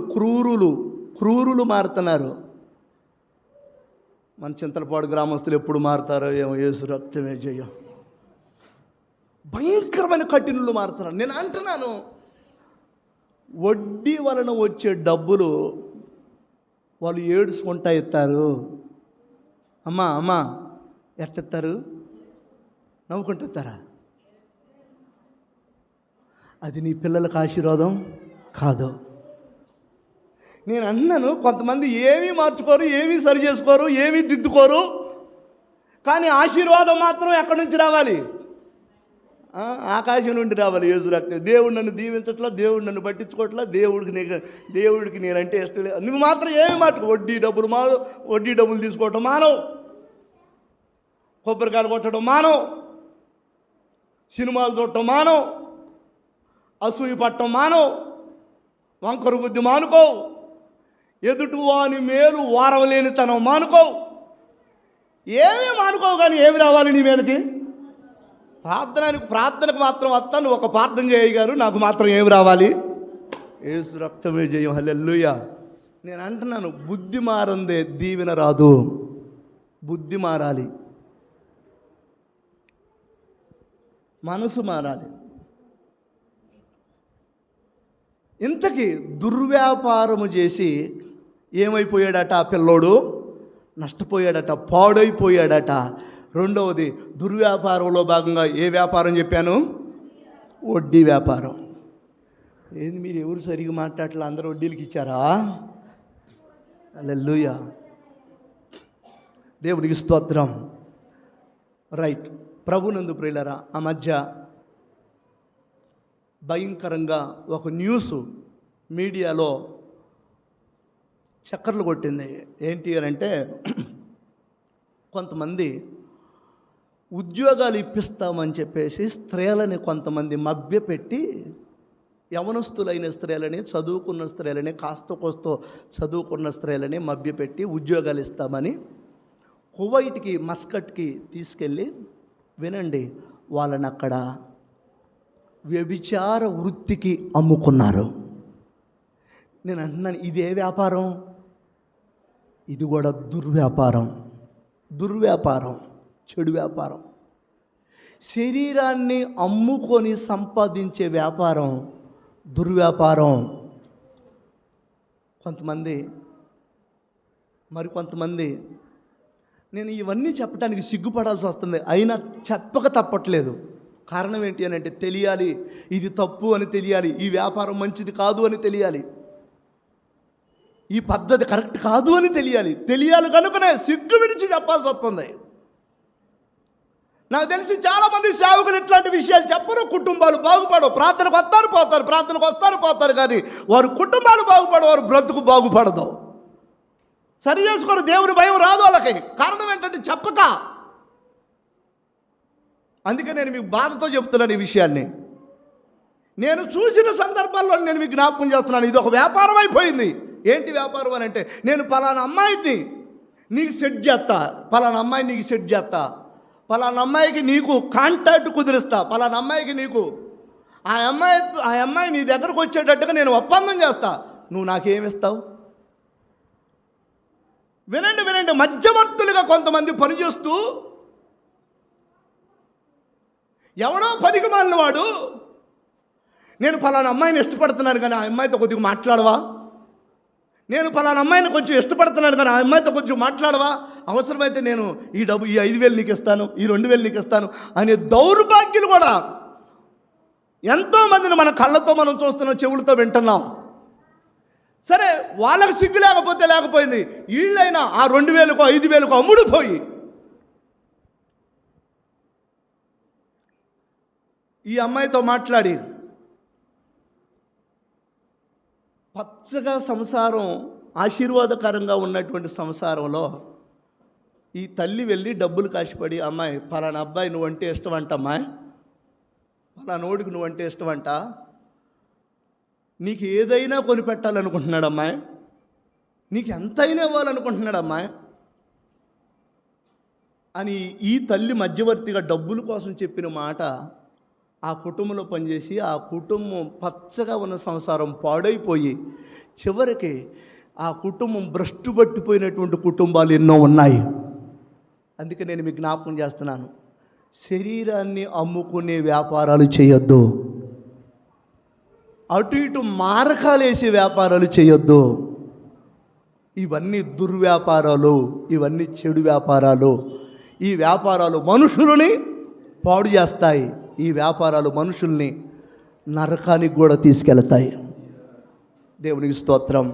క్రూరులు మారుతున్నారు. మన చింతలపాడు గ్రామస్తులు ఎప్పుడు మారుతారో ఏమో, యేసు రక్తమే జయం. భయంకరమైన కఠినులు మారుతున్నారు. నేను అంటున్నాను, వడ్డీ వలన వచ్చే డబ్బులు వాళ్ళు ఏడుచుకుంటా ఇస్తారు. అమ్మా ఎట్టెత్తారు? నవ్వుకుంటూ ఇస్తారా? అది నీ పిల్లలకు ఆశీర్వాదం కాదు. నేను అన్నాను, కొంతమంది ఏమీ మార్చుకోరు, ఏమీ సరి చేసుకోరు, ఏమీ దిద్దుకోరు, కానీ ఆశీర్వాదం మాత్రం ఎక్కడి నుంచి రావాలి? ఆకాశం నుండి రావాలి. యేసు రక్తం. దేవుడు నన్ను దీవించట్లా, దేవుడు నన్ను పట్టించుకోవట్లా, దేవుడికి నేనంటే ఇష్టం లేదు. నువ్వు మాత్రం ఏమీ మార్చుకో. వడ్డీ డబ్బులు తీసుకోవటం మానవు, కొబ్బరికాయలు కొట్టడం మానవు, సినిమాలు చూడటం మానవు, అసూయ పట్టడం మానవు, వంకరు బుద్ధి మానుకో, ఎదుటివాని మేలు వారవలేనితనం మానుకో. ఏమీ మానుకోవు, కానీ ఏమి రావాలి నీ మీదకి? ప్రార్థనకు మాత్రం వస్తా. నువ్వు ఒక ప్రార్థన చేయగారు, నాకు మాత్రం ఏమి రావాలి? యేసు రక్తమే జయం. హల్లెలూయా. నేను అంటున్నాను, బుద్ధి మారందే దీవెన రాదు. బుద్ధి మారాలి, మనసు మారాలి. ఇంతకీ దుర్వ్యాపారము చేసి ఏమైపోయాడట ఆ పిల్లోడు? నష్టపోయాడట, పాడైపోయాడట. రెండవది, దుర్వ్యాపారంలో భాగంగా ఏ వ్యాపారం చెప్పాను? వడ్డీ వ్యాపారం. ఏంది మీరు ఎవరు సరిగా మాట్లాడలే, అందరూ వడ్డీలకి ఇచ్చారా? హల్లెలూయా. దేవుడికి స్తోత్రం. రైట్. ప్రభునందు ప్రియులారా, ఆ మధ్య భయంకరంగా ఒక న్యూస్ మీడియాలో చక్కర్లు కొట్టింది. ఏంటి అని అంటే, కొంతమంది ఉద్యోగాలు ఇప్పిస్తామని చెప్పేసి స్త్రీలని కొంతమంది మభ్యపెట్టి, యవనస్తులైన స్త్రీలని, చదువుకున్న స్త్రీలని, కాస్త కోస్తో చదువుకున్న స్త్రీలని మభ్యపెట్టి ఉద్యోగాలు ఇస్తామని కువైట్కి, మస్కట్కి తీసుకెళ్ళి, వినండి, వాళ్ళని అక్కడ వ్యభిచార వృత్తికి అమ్ముకున్నారు. నేను అంటున్నాను, ఇదే వ్యాపారం? ఇది కూడా దుర్వ్యాపారం, చెడు వ్యాపారం. శరీరాన్ని అమ్ముకొని సంపాదించే వ్యాపారం దుర్వ్యాపారం. మరికొంతమంది నేను ఇవన్నీ చెప్పడానికి సిగ్గుపడాల్సి వస్తుంది, అయినా చెప్పక తప్పట్లేదు. కారణం ఏంటి అని అంటే, తెలియాలి, ఇది తప్పు అని తెలియాలి, ఈ వ్యాపారం మంచిది కాదు అని తెలియాలి, ఈ పద్ధతి కరెక్ట్ కాదు అని తెలియాలి కనుకనే సిగ్గు విడిచి చెప్పాల్సి వస్తుంది. నాకు తెలిసి చాలామంది సేవకులు ఇట్లాంటి విషయాలు చెప్పరు. కుటుంబాలు బాగుపడవు. ప్రార్థనకు వస్తారు పోతారు, ప్రార్థనకు వస్తారు పోతారు, కానీ వారి కుటుంబాలు బాగుపడవు, వారి బ్రతుకు బాగుపడదు. సరి చేసుకోరు. దేవుని భయం రాదు వాళ్ళకి. కారణం ఏంటంటే చెప్పక. అందుకే నేను మీకు బాధతో చెప్తున్నాను ఈ విషయాన్ని. నేను చూసిన సందర్భాల్లో నేను మీకు జ్ఞాపకం చేస్తున్నాను. ఇది ఒక వ్యాపారం అయిపోయింది. ఏంటి వ్యాపారం అని అంటే, నేను పలానా అమ్మాయిని నీకు సెట్ చేస్తా, పలానా అమ్మాయిని నీకు సెట్ చేస్తా, పలానా అమ్మాయికి నీకు కాంటాక్ట్ కుదిరిస్తా, పలానా అమ్మాయికి నీకు ఆ అమ్మాయి నీ దగ్గరకు వచ్చేటట్టుగా నేను ఒప్పందం చేస్తా, నువ్వు నాకేమిస్తావు? వినండి, మధ్యవర్తులుగా కొంతమంది పనిచేస్తూ, ఎవడో పనికి మాలిన వాడు నేను పలానా అమ్మాయిని ఇష్టపడుతున్నాను కానీ ఆ అమ్మాయితో కొద్దిగా మాట్లాడవా, నేను పలానా అమ్మాయిని కొంచెం ఇష్టపడుతున్నాను కానీ ఆ అమ్మాయితో కొంచెం మాట్లాడవా, అవసరమైతే నేను ఈ 5,000 నీకు ఇస్తాను, ఈ 2,000 నీకు ఇస్తాను అనే దౌర్భాగ్యులు కూడా ఎంతోమందిని మన కళ్ళతో మనం చూస్తున్నాం, చెవులతో వింటున్నాం. సరే, వాళ్ళకి సిగ్గు లేకపోయింది. వీళ్ళైనా ఆ 2,000కో 5,000కో అమ్ముడుపోయి ఈ అమ్మాయితో మాట్లాడి పచ్చగా సంసారం ఆశీర్వాదకరంగా ఉన్నటువంటి సంసారంలో ఈ తల్లి వెళ్ళి డబ్బులు కాసిపడి, అమ్మాయి పలానా అబ్బాయి నువ్వంటే ఇష్టమంట, అమ్మాయి పలానోడికి నువ్వంటే ఇష్టమంట, నీకు ఏదైనా కొనిపెట్టాలనుకుంటున్నాడు అమ్మాయి, నీకు ఎంతైనా ఇవ్వాలనుకుంటున్నాడు అమ్మాయి అని ఈ తల్లి మధ్యవర్తిగా డబ్బుల కోసం చెప్పిన మాట ఆ కుటుంబంలో పనిచేసి ఆ కుటుంబం పచ్చగా ఉన్న సంసారం పాడైపోయి చివరికి ఆ కుటుంబం భ్రష్టు పట్టిపోయినటువంటి కుటుంబాలు ఎన్నో ఉన్నాయి. అందుకే నేను మీకు జ్ఞాపకం చేస్తున్నాను, శరీరాన్ని అమ్ముకునే వ్యాపారాలు చేయొద్దు, అటు ఇటు మారకాలేసే వ్యాపారాలు చేయొద్దు. ఇవన్నీ దుర్వ్యాపారాలు, ఇవన్నీ చెడు వ్యాపారాలు. ఈ వ్యాపారాలు మనుషులని పాడు చేస్తాయి. ఈ వ్యాపారాలు మనుషుల్ని నరకానికి కూడా తీసుకెళ్తాయి. దేవునికి స్తోత్రం.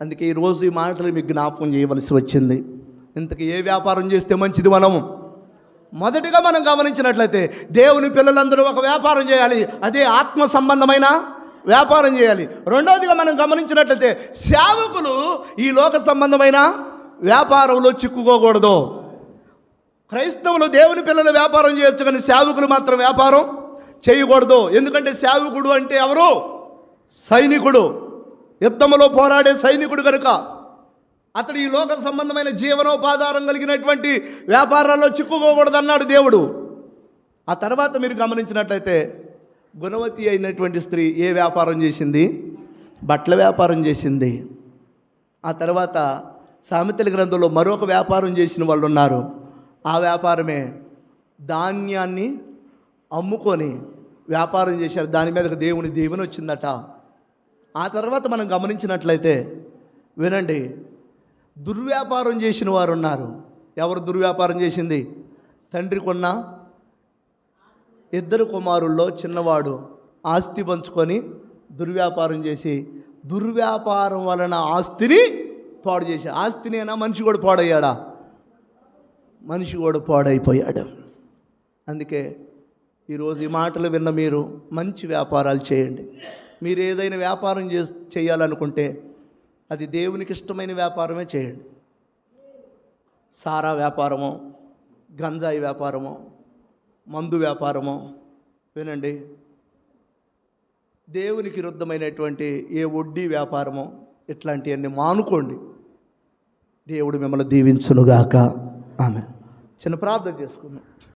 అందుకే ఈరోజు ఈ మాటలు మీకు జ్ఞాపకం చేయవలసి వచ్చింది. ఇంతకీ ఏ వ్యాపారం చేస్తే మంచిది? మొదటిగా మనం గమనించినట్లయితే దేవుని పిల్లలందరూ ఒక వ్యాపారం చేయాలి, అదే ఆత్మ సంబంధమైన వ్యాపారం చేయాలి. రెండవదిగా మనం గమనించినట్లయితే సేవకులు ఈ లోక సంబంధమైన వ్యాపారంలో చిక్కుకోకూడదు. క్రైస్తవులు దేవుని పిల్లలు వ్యాపారం చేయొచ్చు, కానీ సేవకులు మాత్రం వ్యాపారం చేయకూడదు. ఎందుకంటే సేవకుడు అంటే ఎవరు? సైనికుడు, యుద్ధంలో పోరాడే సైనికుడు కనుక అతడు ఈ లోక సంబంధమైన జీవనోపాధారం కలిగినటువంటి వ్యాపారాల్లో చిక్కుకోకూడదు అన్నాడు దేవుడు. ఆ తర్వాత మీరు గమనించినట్లయితే గుణవతి అయినటువంటి స్త్రీ ఏ వ్యాపారం చేసింది? బట్టల వ్యాపారం చేసింది. ఆ తర్వాత సామెతల గ్రంథంలో మరొక వ్యాపారం చేసిన వాళ్ళు ఉన్నారు. ఆ వ్యాపారమే ధాన్యాన్ని అమ్ముకొని వ్యాపారం చేశారు. దాని మీదకి దేవుని దీవెన వచ్చిందట. ఆ తర్వాత మనం గమనించినట్లయితే వినండి, దుర్వ్యాపారం చేసిన వారు ఉన్నారు. ఎవరు దుర్వ్యాపారం చేసింది? తండ్రి కొన్న 2 కుమారుల్లో చిన్నవాడు ఆస్తి పంచుకొని దుర్వ్యాపారం చేసి, దుర్వ్యాపారం వలన ఆస్తిని పాడు చేశాడు. ఆస్తినేనా? మనిషి కూడా పాడయ్యాడా? మనిషి కూడా పాడైపోయాడు. అందుకే ఈరోజు ఈ మాటలు విన్న మీరు మంచి వ్యాపారాలు చేయండి. మీరు ఏదైనా వ్యాపారం చేయాలనుకుంటే అది దేవునికి ఇష్టమైన వ్యాపారమే చేయండి. సారా వ్యాపారమో, గంజాయి వ్యాపారమో, మందు వ్యాపారమో, వినండి, దేవునికి విరుద్ధమైనటువంటి ఏ వడ్డీ వ్యాపారమో ఇట్లాంటివన్నీ మానుకోండి. దేవుడు మిమ్మల్ని దీవించునుగాక. ఆమె చిన్న ప్రార్థన చేసుకుందాం.